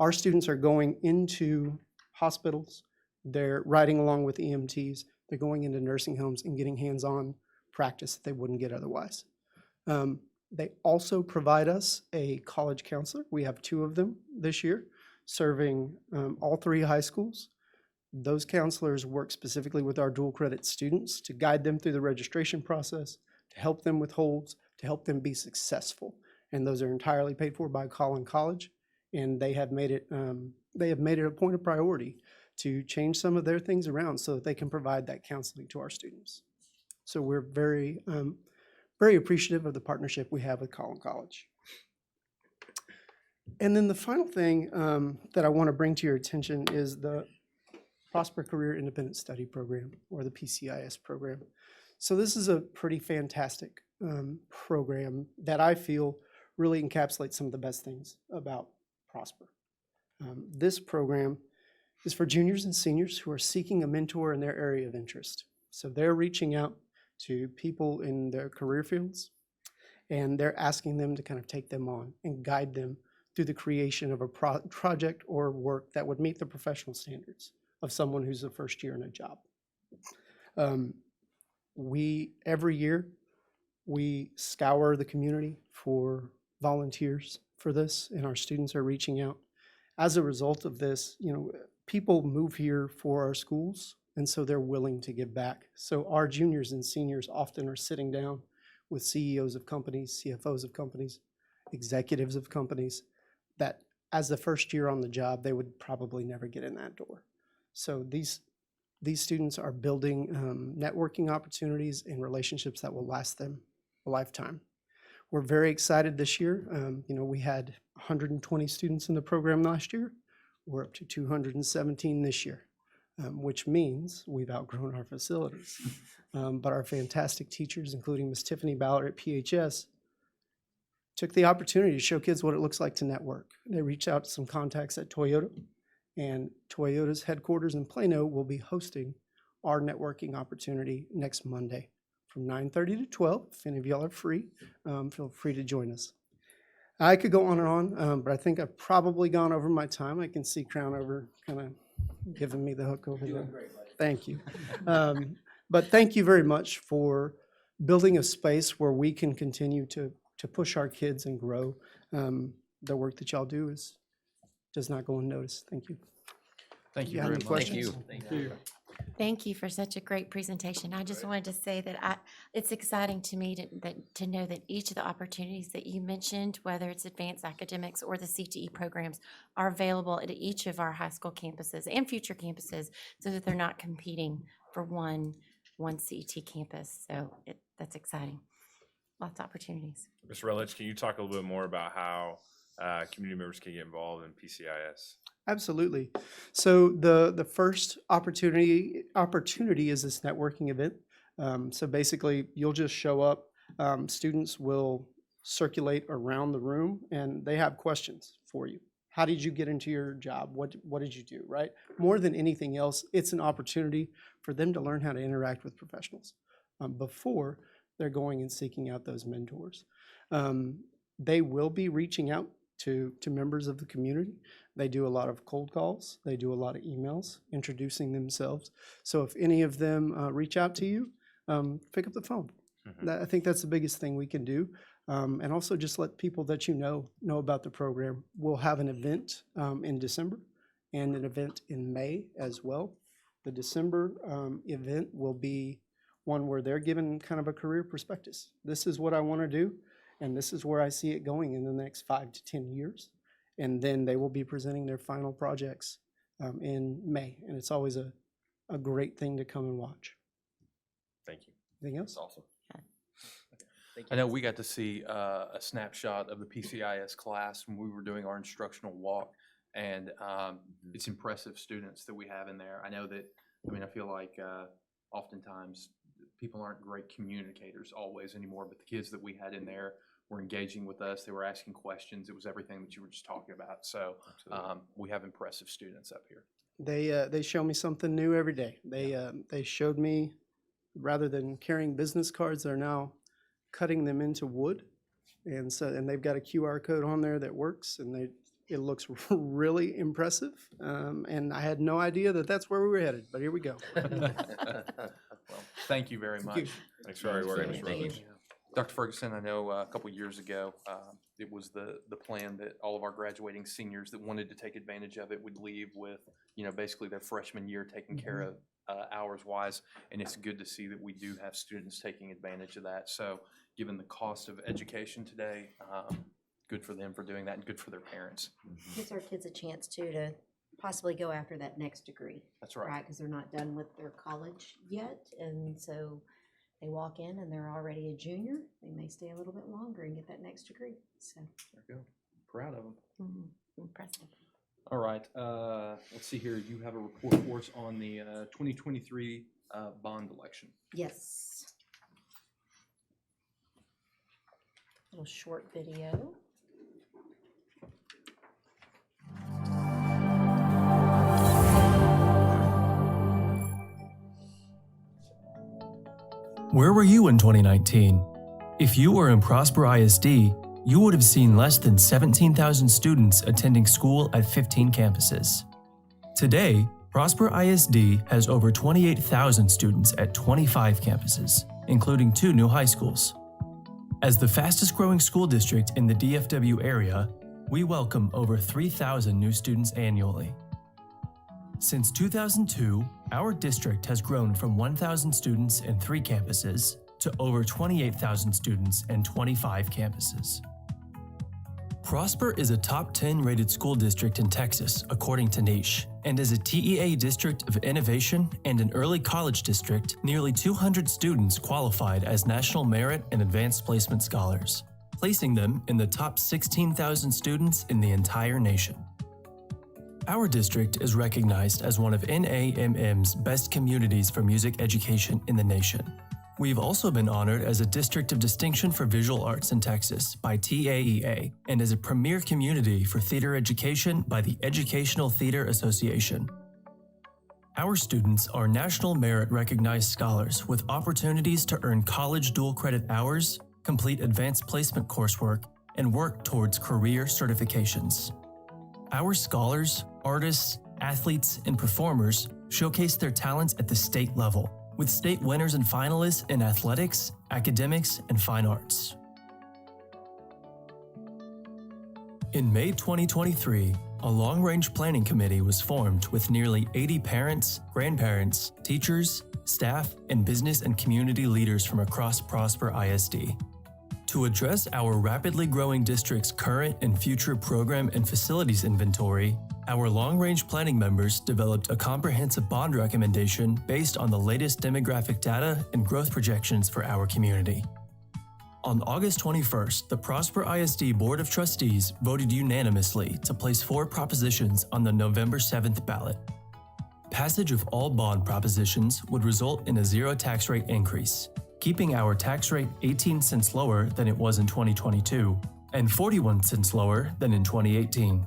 our students are going into hospitals, they're riding along with EMTs, they're going into nursing homes and getting hands-on practice that they wouldn't get otherwise. They also provide us a college counselor. We have 2 of them this year, serving all 3 high schools. Those counselors work specifically with our dual credit students to guide them through the registration process, to help them with holds, to help them be successful. And those are entirely paid for by Collin College, and they have made it a point of priority to change some of their things around so that they can provide that counseling to our students. So we're very appreciative of the partnership we have with Collin College. And then the final thing that I want to bring to your attention is Prosper Career Independent Study Program, or the PCIS program. So this is a pretty fantastic program that I feel really encapsulates some of the best things about Prosper. This program is for juniors and seniors who are seeking a mentor in their area of interest. So they're reaching out to people in their career fields, and they're asking them to kind of take them on and guide them through the creation of a project or work that would meet the professional standards of someone who's the first year in a job. Every year, we scour the community for volunteers for this, and our students are reaching out. As a result of this, people move here for our schools, and so they're willing to give back. So our juniors and seniors often are sitting down with CEOs of companies, CFOs of companies, executives of companies, that as the first year on the job, they would probably never get in that door. So these students are building networking opportunities and relationships that will last them a lifetime. We're very excited this year. We had 120 students in the program last year. We're up to 217 this year, which means we've outgrown our facilities. But our fantastic teachers, including Ms. Tiffany Ballard at PHS, took the opportunity to show kids what it looks like to network. They reached out to some contacts at Toyota, and Toyota's headquarters in Plano will be hosting our networking opportunity next Monday from 9:30 to 12. If any of y'all are free, feel free to join us. I could go on and on, but I think I've probably gone over my time. I can see Crown over kind of giving me the hook over there. Thank you. But thank you very much for building a space where we can continue to push our kids and grow. The work that y'all do does not go unnoticed. Thank you. Thank you have very any much. questions? Thank you. Thank you for such a great presentation. I just wanted to say that it's exciting to me to know that each of the opportunities that you mentioned, whether it's advanced academics or the CTE programs, are available at each of our high school campuses and future campuses, so that they're not competing for one CET campus. So that's exciting. Lots of opportunities. Ms. Rutledge, can you talk a little bit more about how community members can get involved in PCIS? Absolutely. So the first opportunity is this networking event. So basically, you'll just show up. Students will circulate around the room, and they have questions for you. How did you get into your job? What did you do, right? More than anything else, it's an opportunity for them to learn how to interact with professionals before they're going and seeking out those mentors. They will be reaching out to members of the community. They do a lot of cold calls. They do a lot of emails introducing themselves. So if any of them reach out to you, pick up the phone. I think that's the biggest thing we can do. And also just let people that you know about the program. We'll have an event in December and an event in May as well. The December event will be one where they're given kind of a career prospectus. This is what I want to do, and this is where I see it going in the next 5 to 10 years. And then they will be presenting their final projects in May. And it's always a great thing to come and watch. Thank you. Anything else? That's awesome. Thank I you. know we got to see a snapshot of the PCIS class when we were doing our instructional walk, and it's impressive students that we have in there. I know that, I feel like oftentimes people aren't great communicators always anymore, but the kids that we had in there were engaging with us. They were asking questions. It was everything that you were just talking about. So we have impressive students up here. They show me something new every day. They showed me, rather than carrying business cards, they're now cutting them into wood, and they've got a QR code on there that works, and it looks really impressive. And I had no idea that that's where we were headed, but here we go. Well, thank you very much. Thanks for all your work, Thank Ms. you. Rutledge. Dr. Ferguson, I know a couple years ago, it was the plan that all of our graduating seniors that wanted to take advantage of it would leave with, basically their freshman year taken care of hours-wise. And it's good to see that we do have students taking advantage of that. So given the cost of education today, good for them for doing that and good for their parents. Gives our kids a chance to possibly go after that next degree, That's right. right? Because they're not done with their college yet, and so they walk in and they're already a junior. They may stay a little bit longer and get that next degree. So There you go. Proud of them. Impressive. All right, let's see here. You have a report for us on the 2023 bond election. Yes. Little short video. Where were you in 2019? If you were in Prosper ISD, you would have seen less than 17,000 students attending school at 15 campuses. Today, Prosper ISD has over 28,000 students at 25 campuses, including 2 new high schools. As the fastest growing school district in the DFW area, we welcome over 3,000 new students annually. Since 2002, our district has grown from 1,000 students and 3 campuses to over 28,000 students and 25 campuses. Prosper is a top 10 rated school district in Texas, according to Niche, and as a TEA District of Innovation and an early college district, nearly 200 students qualified as National Merit and Advanced Placement Scholars, placing them in the top 16,000 students in the entire nation. Our district is recognized as one of NAMM's best communities for music education in the nation. We've also been honored as a District of Distinction for Visual Arts in Texas by TAEA and as a premier community for theater education by the Educational Theater Association. Our students are National Merit Recognized Scholars with opportunities to earn college dual credit hours, complete advanced placement coursework, and work towards career certifications. Our scholars, artists, athletes, and performers showcase their talents at the state level, with state winners and finalists in athletics, academics, and fine arts. In May 2023, a long-range planning committee was formed with nearly 80 parents, grandparents, teachers, staff, and business and community leaders from across Prosper ISD. To address our rapidly growing district's current and future program and facilities inventory, our long-range planning members developed a comprehensive bond recommendation based on the latest demographic data and growth projections for our community. On August 21st, the Prosper ISD Board of Trustees voted unanimously to place 4 propositions on the November 7th ballot. Passage of all bond propositions would result in a 0 tax rate increase, keeping our tax rate 18 cents lower than it was in 2022 and 41 cents lower than in 2018.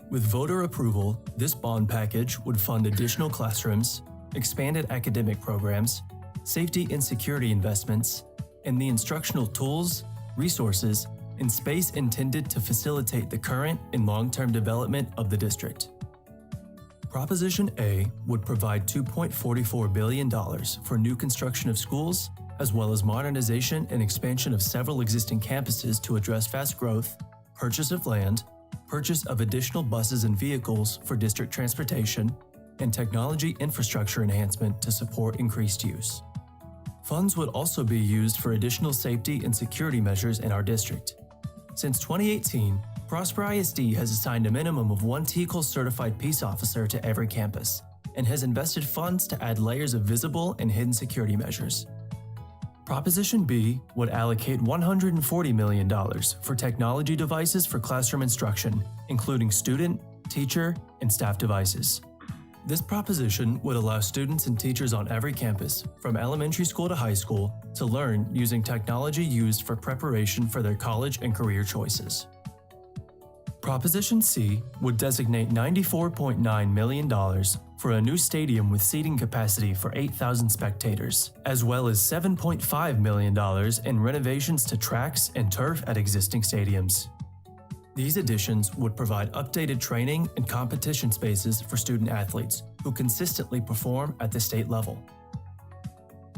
With voter approval, this bond package would fund additional classrooms, expanded academic programs, safety and security investments, and the instructional tools, resources, and space intended to facilitate the current and long-term development of the district. Proposition A would provide $2.44 billion for new construction of schools, as well as modernization and expansion of several existing campuses to address fast growth, purchase of land, purchase of additional buses and vehicles for district transportation, and technology infrastructure enhancement to support increased use. Funds would also be used for additional safety and security measures in our district. Since 2018, Prosper ISD has assigned a minimum of 1 TECOL certified peace officer to every campus and has invested funds to add layers of visible and hidden security measures. Proposition B would allocate $140 million for technology devices for classroom instruction, including student, teacher, and staff devices. This proposition would allow students and teachers on every campus, from elementary school to high school, to learn using technology used for preparation for their college and career choices. Proposition C would designate $94.9 million for a new stadium with seating capacity for 8,000 spectators, as well as $7.5 million in renovations to tracks and turf at existing stadiums. These additions would provide updated training and competition spaces for student athletes who consistently perform at the state level.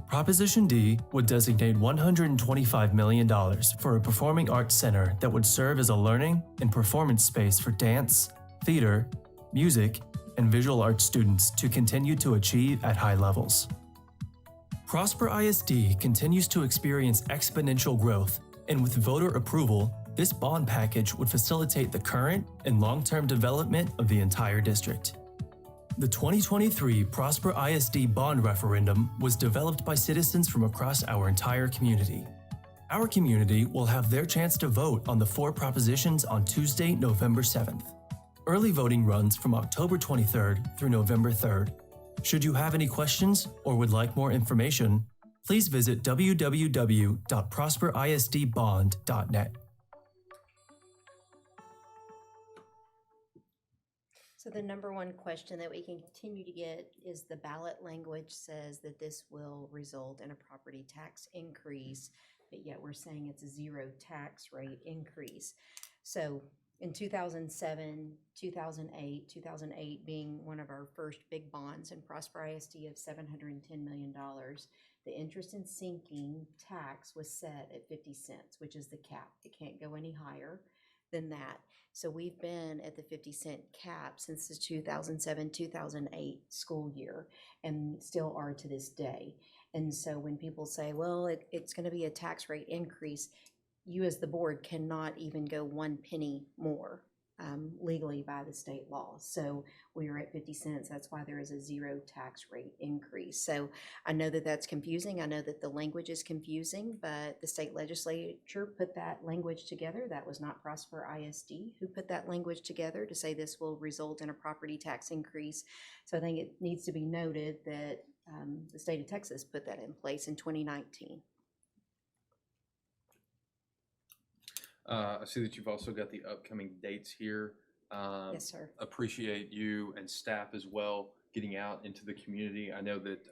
Proposition D would designate $125 million for a performing arts center that would serve as a learning and performance space for dance, theater, music, and visual arts students to continue to achieve at high levels. Prosper ISD continues to experience exponential growth, and with voter approval, this bond package would facilitate the current and long-term development of the entire district. The 2023 Prosper ISD bond referendum was developed by citizens from across our entire community. Our community will have their chance to vote on the 4 propositions on Tuesday, November 7th. Early voting runs from October 23rd through November 3rd. Should you have any questions or would like more information, please visit www.prosperisdbond.net. So the number one question that we continue to get is the ballot language says that this will result in a property tax increase, but yet we're saying it's a zero tax rate increase. So in 2007, 2008 being one of our first big bonds in Prosper ISD of $710 million, the interest in sinking tax was set at 50 cents, which is the cap. It can't go any higher than that. So we've been at the 50-cent cap since the 2007-2008 school year and still are to this day. And so when people say, well, it's going to be a tax rate increase, you as the board cannot even go 1 penny more legally by the state law. So we are at 50 cents. That's why there is a zero tax rate increase. So I know that that's confusing. I know that the language is confusing, but the state legislature put that language together. That was not Prosper ISD who put that language together to say this will result in a property tax increase. So I think it needs to be noted that the state of Texas put that in place in 2019. I see that you've also got the upcoming dates here. Yes, sir. Appreciate you and staff as well getting out into the community. I know that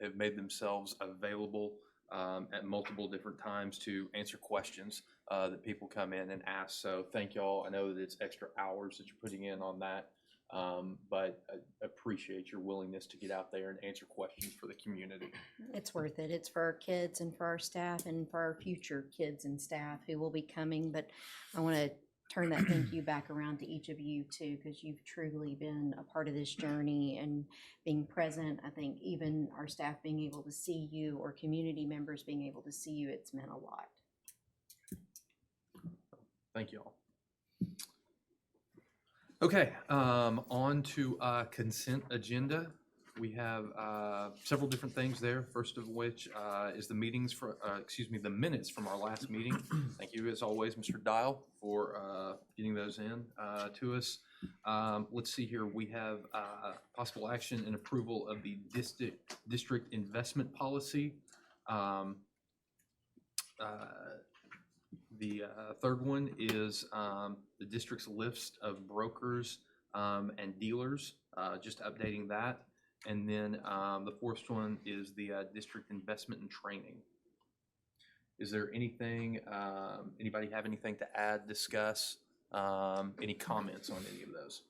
have made themselves available at multiple different times to answer questions that people come in and ask. So thank y'all. I know that it's extra hours that you're putting in on that, but I appreciate your willingness to get out there and answer questions for the community. It's worth it. It's for our kids and for our staff and for our future kids and staff who will be coming. But I want to turn that thank you back around to each of you too, because you've truly been a part of this journey and being present. I think even our staff being able to see you or community members being able to see you, it's meant a lot. Thank you all. Okay, on to consent agenda. We have several different things there. First of which is the minutes from our last meeting. Thank you as always, Mr. Dial, for getting those in to us. Let's see here. We have possible action and approval of the district investment policy. The third one is the district's list of brokers and dealers, just updating that. And then the fourth one is the district investment and training. Is there anything, anybody have anything to add, discuss, any comments on any of those?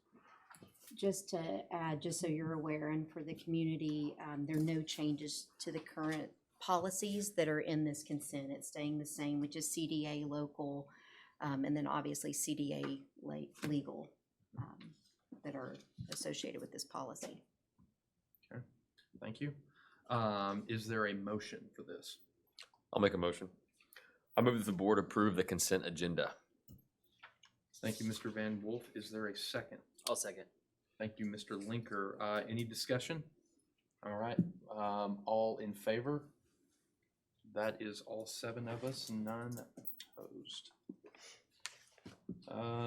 Just to add, just so you're aware, and for the community, there are no changes to the current policies that are in this consent. It's staying the same, which is CDA local, and then obviously CDA legal that are associated with this policy. Okay, thank you. Is there a motion for this? I'll make a motion. I move that the board approve the consent agenda. Thank you, Mr. Van Wolf. Is there a second? I'll second. Thank you, Mr. Linker. Any discussion? All right, all in favor? That is all 7 of us, none opposed.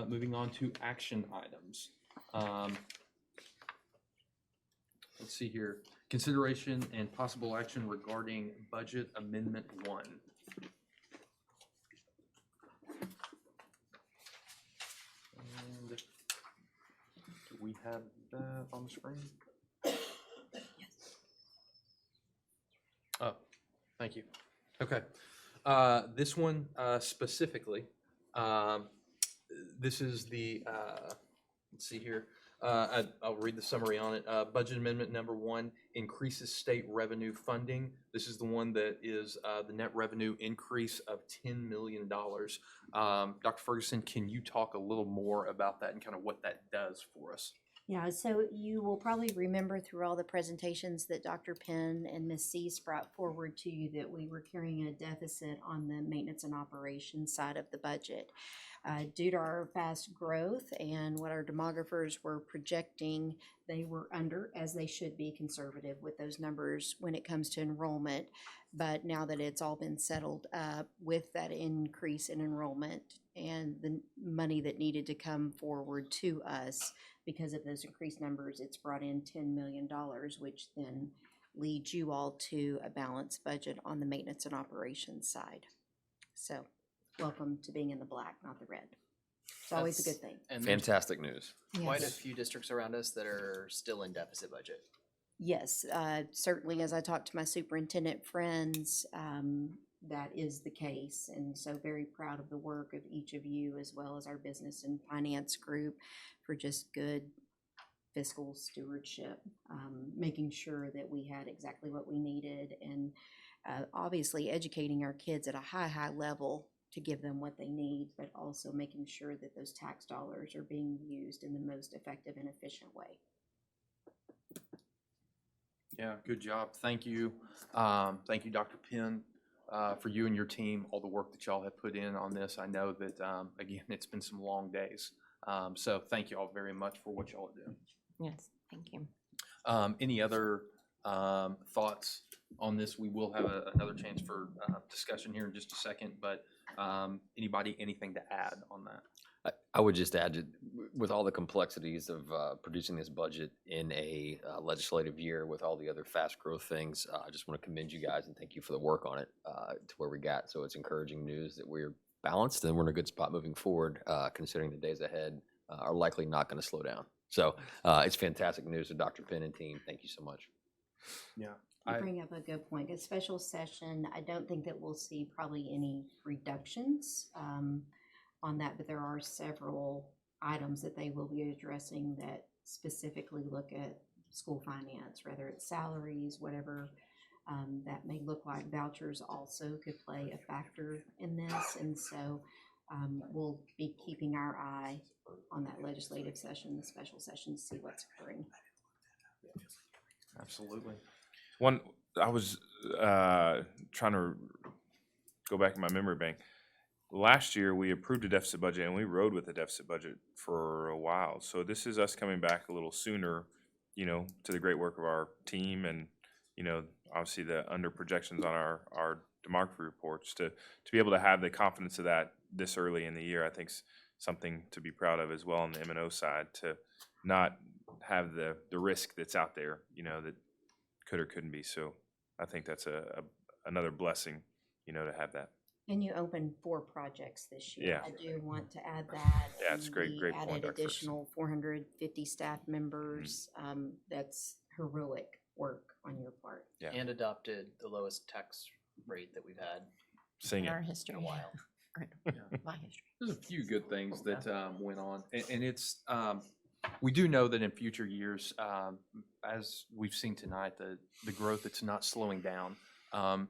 Moving on to action items. Let's see here. Consideration and possible action regarding budget amendment 1. And do we have that on the screen? Oh, thank you. Okay. This one specifically, this is the, let's see here. I'll read the summary on it. Budget amendment number 1 increases state revenue funding. This is the one that is the net revenue increase of $10 million. Dr. Ferguson, can you talk a little more about that and kind of what that does for us? Yeah, so you will probably remember through all the presentations that Dr. Penn and Ms. Cease brought forward to you that we were carrying a deficit on the maintenance and operations side of the budget. Due to our fast growth and what our demographers were projecting, they were under, as they should be, conservative with those numbers when it comes to enrollment. But now that it's all been settled up with that increase in enrollment and the money that needed to come forward to us because of those increased numbers, it's brought in $10 million, which then leads you all to a balanced budget on the maintenance and operations side. So welcome to being in the black, not the red. It's always a good thing. And there's Fantastic news. quite a Yes. few districts around us that are still in deficit budget. Yes, certainly as I talk to my superintendent friends, that is the case. And so very proud of the work of each of you as well as our business and finance group for just good fiscal stewardship, making sure that we had exactly what we needed and obviously educating our kids at a high level to give them what they need, but also making sure that those tax dollars are being used in the most effective and efficient way. Yeah, good job. Thank you. Thank you, Dr. Penn, for you and your team, all the work that y'all have put in on this. I know that, again, it's been some long days. So thank you all very much for what y'all are doing. Yes, thank you. Any other thoughts on this? We will have another chance for discussion here in just a second, but anybody, anything to add on that? I would just add, with all the complexities of producing this budget in a legislative year with all the other fast growth things, I just want to commend you guys and thank you for the work on it to where we got. So it's encouraging news that we're balanced and we're in a good spot moving forward, considering the days ahead are likely not going to slow down. So it's fantastic news to Dr. Penn and team. Thank you so much. Yeah. You bring up a good point. A special session, I don't think that we'll see probably any reductions on that, but there are several items that they will be addressing that specifically look at school finance, whether it's salaries, whatever that may look like. Vouchers also could play a factor in this, and so we'll be keeping our eye on that legislative session, the special session, to see what's occurring. Absolutely. I was trying to go back in my memory bank. Last year, we approved a deficit budget and we rode with the deficit budget for a while. So this is us coming back a little sooner, to the great work of our team and, obviously the under projections on our demography reports to be able to have the confidence of that this early in the year, I think is something to be proud of as well on the M&O side, to not have the risk that's out there, that could or couldn't be. So I think that's another blessing, to have that. And you opened 4 projects this year. Yeah. I do want to add that. Yeah, it's and great we point, added Dr. Ferguson. additional 450 staff members. That's heroic work on your part. Yeah. And adopted the lowest tax rate that we've had Sing In it. our history. in a while. My history. There's a few good things that went on, and it's we do know that in future years, as we've seen tonight, the growth, it's not slowing down.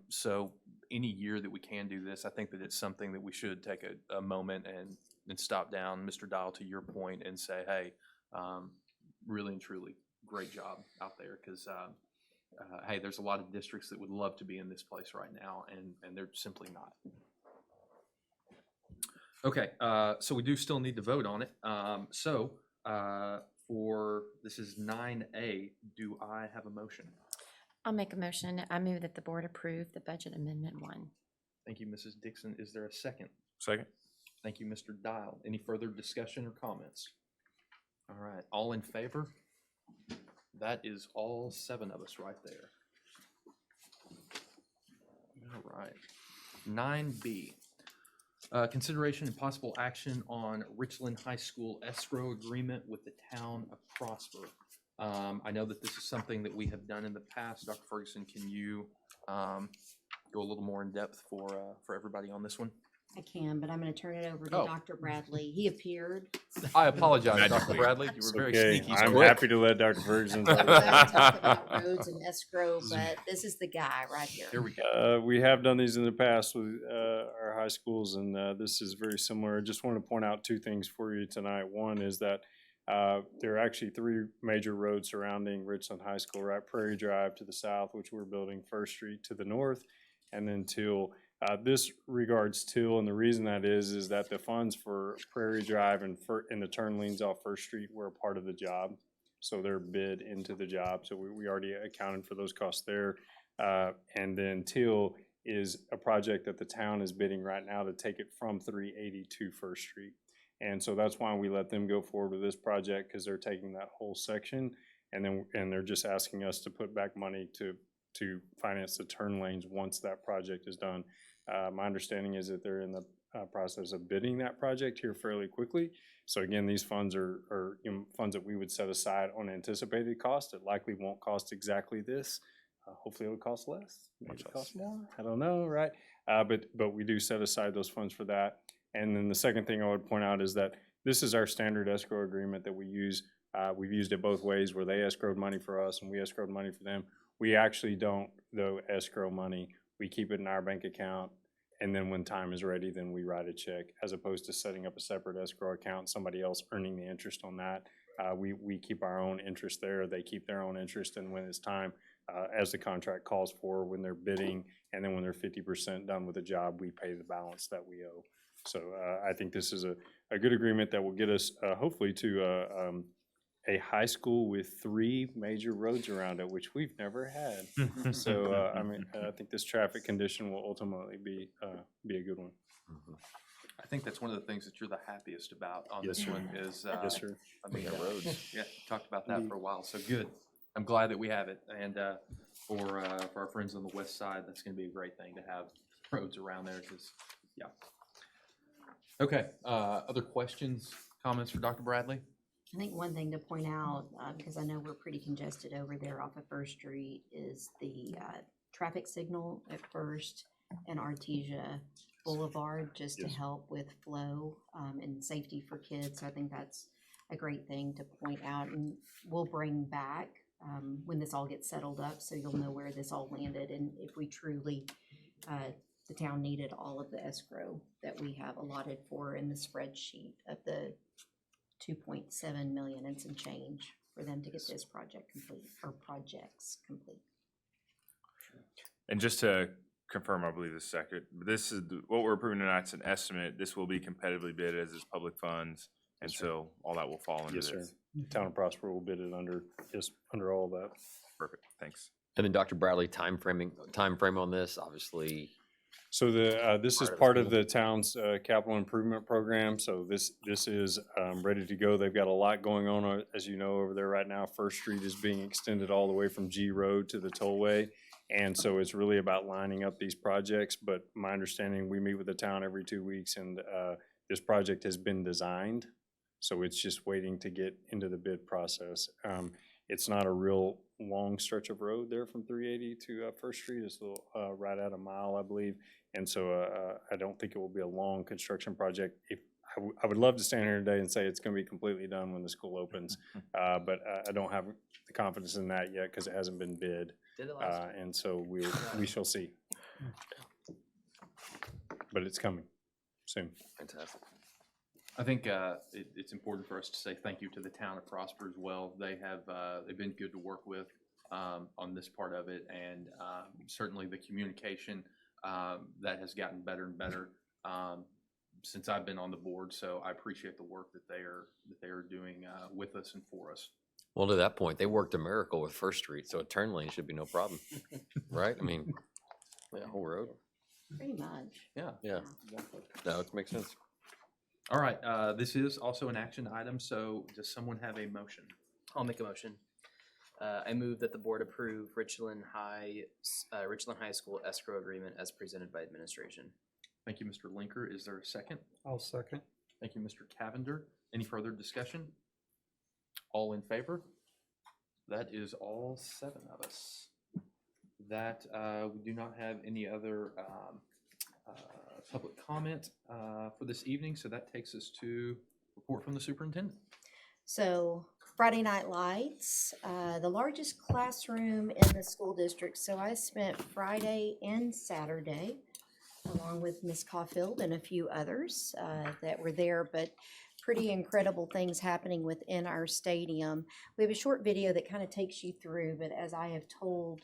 So any year that we can do this, I think that it's something that we should take a moment and stop down, Mr. Dial, to your point, and say, hey, really and truly, great job out there, because hey, there's a lot of districts that would love to be in this place right now, and they're simply not. Okay, so we do still need to vote on it. For, this is 9A, do I have a motion? I'll make a motion. I move that the board approve the budget amendment 1. Thank you, Mrs. Dixon. Is there a second? Second. Thank you, Mr. Dial. Any further discussion or comments? All right, all in favor? That is all 7 of us right there. All right. 9B, consideration and possible action on Richland High School escrow agreement with the town of Prosper. I know that this is something that we have done in the past. Dr. Ferguson, can you go a little more in depth for everybody on this one? I can, but I'm going to turn it over to Oh. Dr. Bradley. He appeared. I apologize, Dr. Magically. Bradley. You were very Okay, sneaky. I'm quick. happy to let Dr. Ferguson. We're going to talk about roads and escrow, but this is the guy right here. Here we go. We have done these in the past with our high schools, and this is very similar. I just want to point out 2 things for you tonight. One is that There are actually three major roads surrounding Richland High School, right? Prairie Drive to the south, which we're building First Street to the north, and then Teal. This regards Teal, and the reason that is that the funds for Prairie Drive and the turn lanes off First Street were a part of the job. So they're bid into the job, so we already accounted for those costs there. And then Teal is a project that the town is bidding right now to take it from 380 to First Street. And so that's why we let them go forward with this project, because they're taking that whole section, and they're just asking us to put back money to finance the turn lanes once that project is done. My understanding is that they're in the process of bidding that project here fairly quickly. So again, these funds are funds that we would set aside on anticipated cost. It likely won't cost exactly this. Hopefully it'll cost less, maybe it'll cost more, I don't know, right? But we do set aside those funds for that. And then the second thing I would point out is that this is our standard escrow agreement that we use. We've used it both ways, where they escrowed money for us and we escrowed money for them. We actually don't, though, escrow money. We keep it in our bank account, and then when time is ready, then we write a check, as opposed to setting up a separate escrow account, somebody else earning the interest on that. We keep our own interest there. They keep their own interest, and when it's time, as the contract calls for, when they're bidding, and then when they're 50% done with the job, we pay the balance that we owe. So I think this is a good agreement that will get us hopefully to a high school with 3 major roads around it, which we've never had. So I mean, I think this traffic condition will ultimately be a good one. I think that's one of the things that you're the happiest about on Yes, this sir. one is, Yes, sir. I mean, Yeah, roads. yeah, talked about that for a while, so good. I'm glad that we have it, and for our friends on the west side, that's gonna be a great thing to have roads around there, because, yeah. Okay, other questions, comments for Dr. Bradley? I think one thing to point out, because I know we're pretty congested over there off of First Street, is the traffic signal at First and Artesia Boulevard, just to Yes. help with flow and safety for kids. So I think that's a great thing to point out, and we'll bring back when this all gets settled up, so you'll know where this all landed, and if we truly, the town needed all of the escrow that we have allotted for in the spreadsheet of the 2.7 million and some change for them to get this project complete, or projects complete. And just to confirm, I believe this is accurate, but this is, what we're approving tonight's an estimate. This will be competitively bid as is public funds, and Yes, sir. so all that will fall into Yes, sir. this. Town of Prosper will bid it under all that. Perfect, thanks. And then Dr. Bradley, time frame on this, obviously. So this is part of the town's capital improvement program. So this is ready to go. They've got a lot going on, as you know, over there right now. First Street is being extended all the way from G Road to the tollway. And so it's really about lining up these projects. But my understanding, we meet with the town every 2 weeks, and this project has been designed. So it's just waiting to get into the bid process. It's not a real long stretch of road there from 380 to First Street. It's a little, right at a mile, I believe. And so I don't think it will be a long construction project. I would love to stand here today and say it's going to be completely done when the school opens, but I don't have the confidence in that yet because it hasn't been bid. Did it last year. And so we shall see. But it's coming soon. Fantastic. I think it's important for us to say thank you to the town of Prosper as well. They've been good to work with on this part of it, and certainly the communication that has gotten better and better since I've been on the board. So I appreciate the work that they are doing with us and for us. Well, to that point, they worked a miracle with First Street, so a turn lane should be no problem, right? I mean, yeah, whole road. Pretty much. Yeah. No, it makes sense. All right, this is also an action item, so does someone have a motion? I'll make a motion. I move that the board approve Richland High School escrow agreement as presented by administration. Thank you, Mr. Linker. Is there a second? I'll second. Thank you, Mr. Cavender. Any further discussion? All in favor? That is all 7 of us. That we do not have any other public comment for this evening, so that takes us to report from the superintendent. So Friday Night Lights, the largest classroom in the school district. So I spent Friday and Saturday along with Miss Caulfield and a few others that were there. But pretty incredible things happening within our stadium. We have a short video that kind of takes you through, but as I have told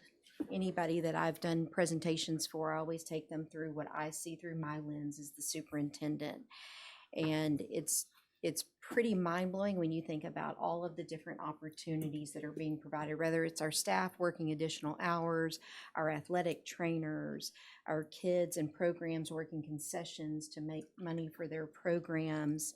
anybody that I've done presentations for, I always take them through what I see through my lens as the superintendent. And it's pretty mind-blowing when you think about all of the different opportunities that are being provided, whether it's our staff working additional hours, our athletic trainers, our kids and programs working concessions to make money for their programs,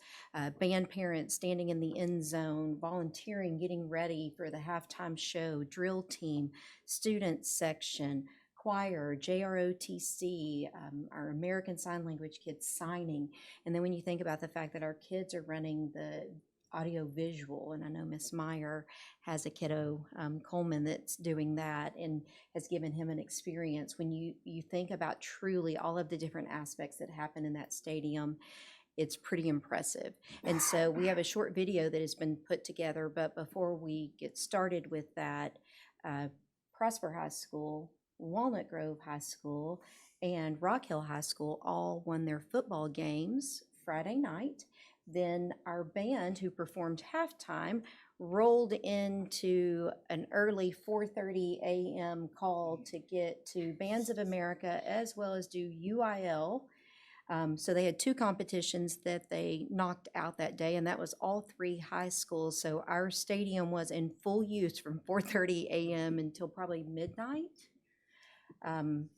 band parents standing in the end zone, volunteering, getting ready for the halftime show, drill team, student section, choir, JROTC, our American Sign Language kids signing. And then when you think about the fact that our kids are running the audio visual, and I know Miss Meyer has a kiddo, Coleman, that's doing that and has given him an experience. When you think about truly all of the different aspects that happen in that stadium, it's pretty impressive. And so we have a short video that has been put together, but before we get started with that, Prosper High School, Walnut Grove High School, and Rock Hill High School all won their football games Friday night. Then our band, who performed halftime, rolled into an early 4:30 a.m. call to get to Bands of America as well as do UIL. So they had two competitions that they knocked out that day, and that was all three high schools. So our stadium was in full use from 4:30 a.m. until probably midnight. And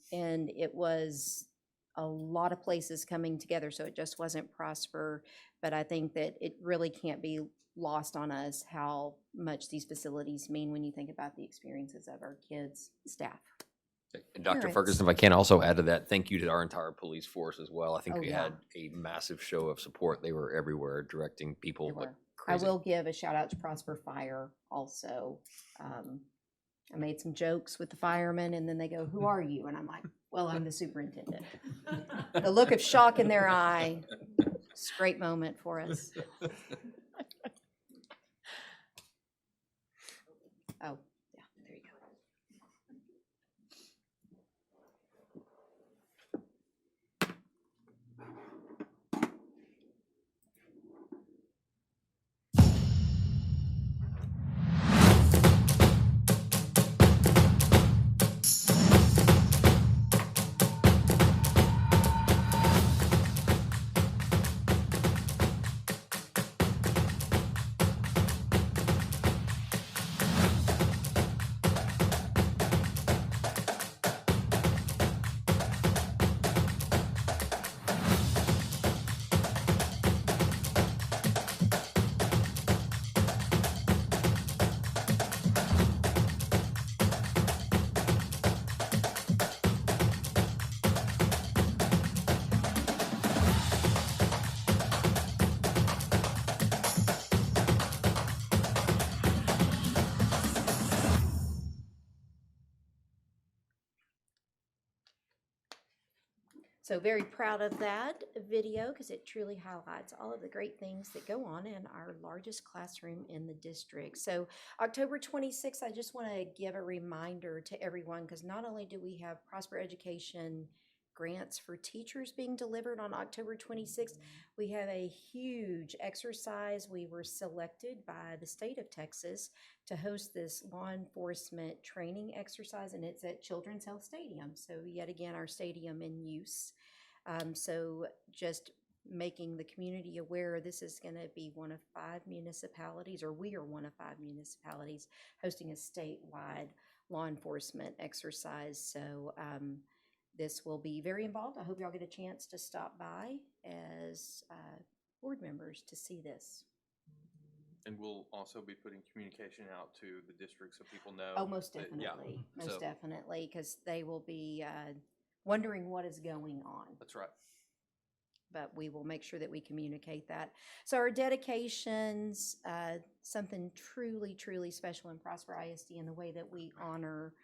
it was a lot of places coming together, so it just wasn't Prosper. But I think that it really can't be lost on us how much these facilities mean when you think about the experiences of our kids, staff. And Dr. Parents. Ferguson, if I can also add to that, thank you to our entire police force as well. I think Oh, we yeah. had a massive show of support. They were everywhere directing people They like were. crazy. I will give a shout out to Prosper Fire also. I made some jokes with the firemen, and then they go, "Who are you?" And I'm like, "Well, I'm the superintendent." The look of shock in their eye. It's a great moment for us. Oh, yeah, there you go. So very proud of that video because it truly highlights all of the great things that go on in our largest classroom in the district. So October 26th, I just want to give a reminder to everyone because not only do we have Prosper Education grants for teachers being delivered on October 26th, we have a huge exercise. We were selected by the state of Texas to host this law enforcement training exercise, and it's at Children's Health Stadium. So yet again, our stadium in use. So just making the community aware, this is going to be one of 5 municipalities, or we are one of 5 municipalities hosting a statewide law enforcement exercise. So this will be very involved. I hope y'all get a chance to stop by as board members to see this. And we'll also be putting communication out to the district so people know. Oh, most that- yeah. definitely, most So, definitely, because they will be wondering what is going on. That's right. But we will make sure that we communicate that. So our dedications, something truly, truly special in Prosper ISD in the way that we honor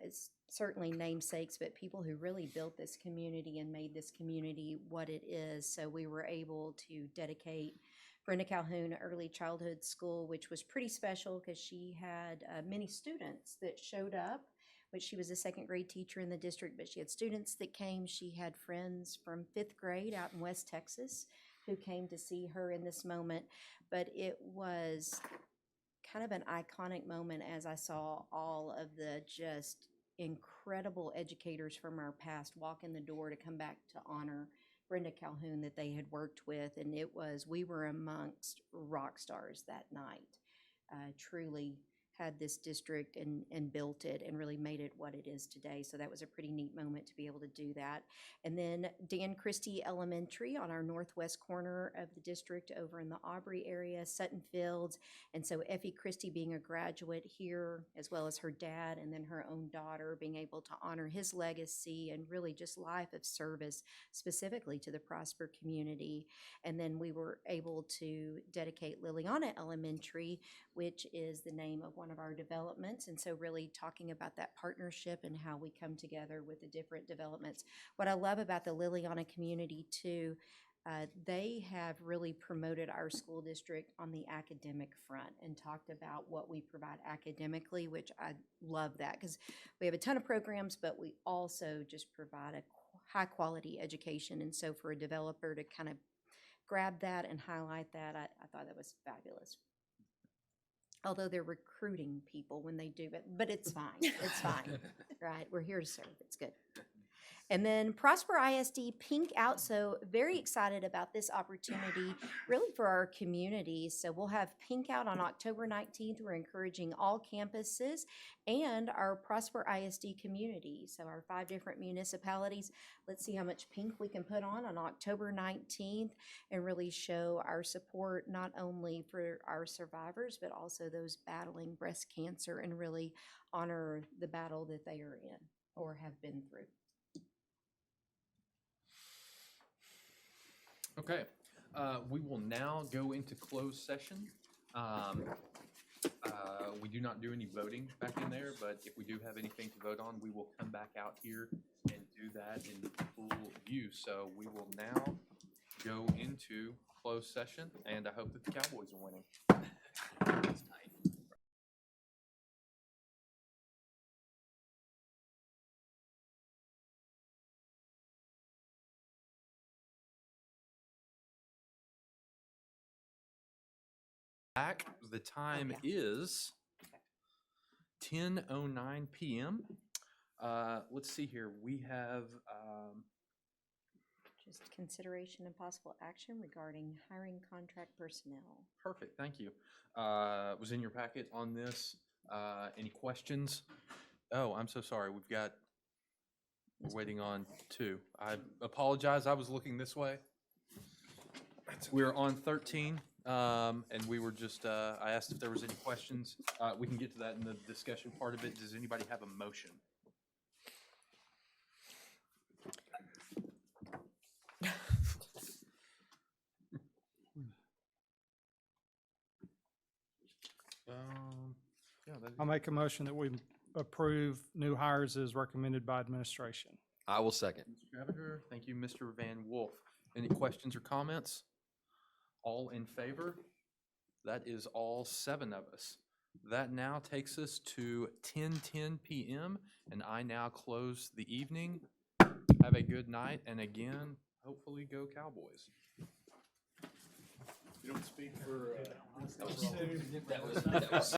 it's certainly namesakes, but people who really built this community and made this community what it is. So we were able to dedicate Brenda Calhoun Early Childhood School, which was pretty special because she had many students that showed up, which she was a second grade teacher in the district, but she had students that came. She had friends from 5th grade out in West Texas who came to see her in this moment, but it was kind of an iconic moment as I saw all of the just incredible educators from our past walk in the door to come back to honor Brenda Calhoun that they had worked with. And we were amongst rock stars that night. Truly had this district and built it and really made it what it is today. So that was a pretty neat moment to be able to do that. And then Dan Christie Elementary on our northwest corner of the district over in the Aubrey area, Sutton Fields. And so Effie Christie being a graduate here, as well as her dad and then her own daughter, being able to honor his legacy and really just life of service specifically to the Prosper community. And then we were able to dedicate Liliana Elementary, which is the name of one of our developments. And so really talking about that partnership and how we come together with the different developments. What I love about the Liliana community too, they have really promoted our school district on the academic front and talked about what we provide academically, which I love that because we have a ton of programs, but we also just provide a high quality education. And so for a developer to kind of grab that and highlight that, I thought that was fabulous. Although they're recruiting people when they do, but it's fine. It's fine, right? We're here to serve. It's good. And then Prosper ISD Pink Out. So very excited about this opportunity really for our community. So we'll have Pink Out on October 19th. We're encouraging all campuses and our Prosper ISD community. So our 5 different municipalities. Let's see how much pink we can put on October 19th and really show our support not only for our survivors, but also those battling breast cancer and really honor the battle that they are in or have been through. Okay, we will now go into closed session. We do not do any voting back in there, but if we do have anything to vote on, we will come back out here and do that in full view. So we will now go into closed session, and I hope that the Cowboys are winning. Back, the time is 10:09 p.m. Let's see here. We have Just consideration and possible action regarding hiring contract personnel. perfect. Thank you. Was in your packet on this. Any questions? Oh, I'm so sorry. We're waiting on 2. I apologize. I was looking this way. We're on 13. And we were just, I asked if there was any questions. We can get to that in the discussion part of it. Does anybody have a motion? I'll make a motion that we approve new hires as recommended by administration. I will second. Mr. Gravender, thank you, Mr. Van Wolf. Any questions or comments? All in favor? That is all 7 of us. That now takes us to 10:10 p.m. and I now close the evening. Have a good night, and again, hopefully go Cowboys. You don't speak for. That was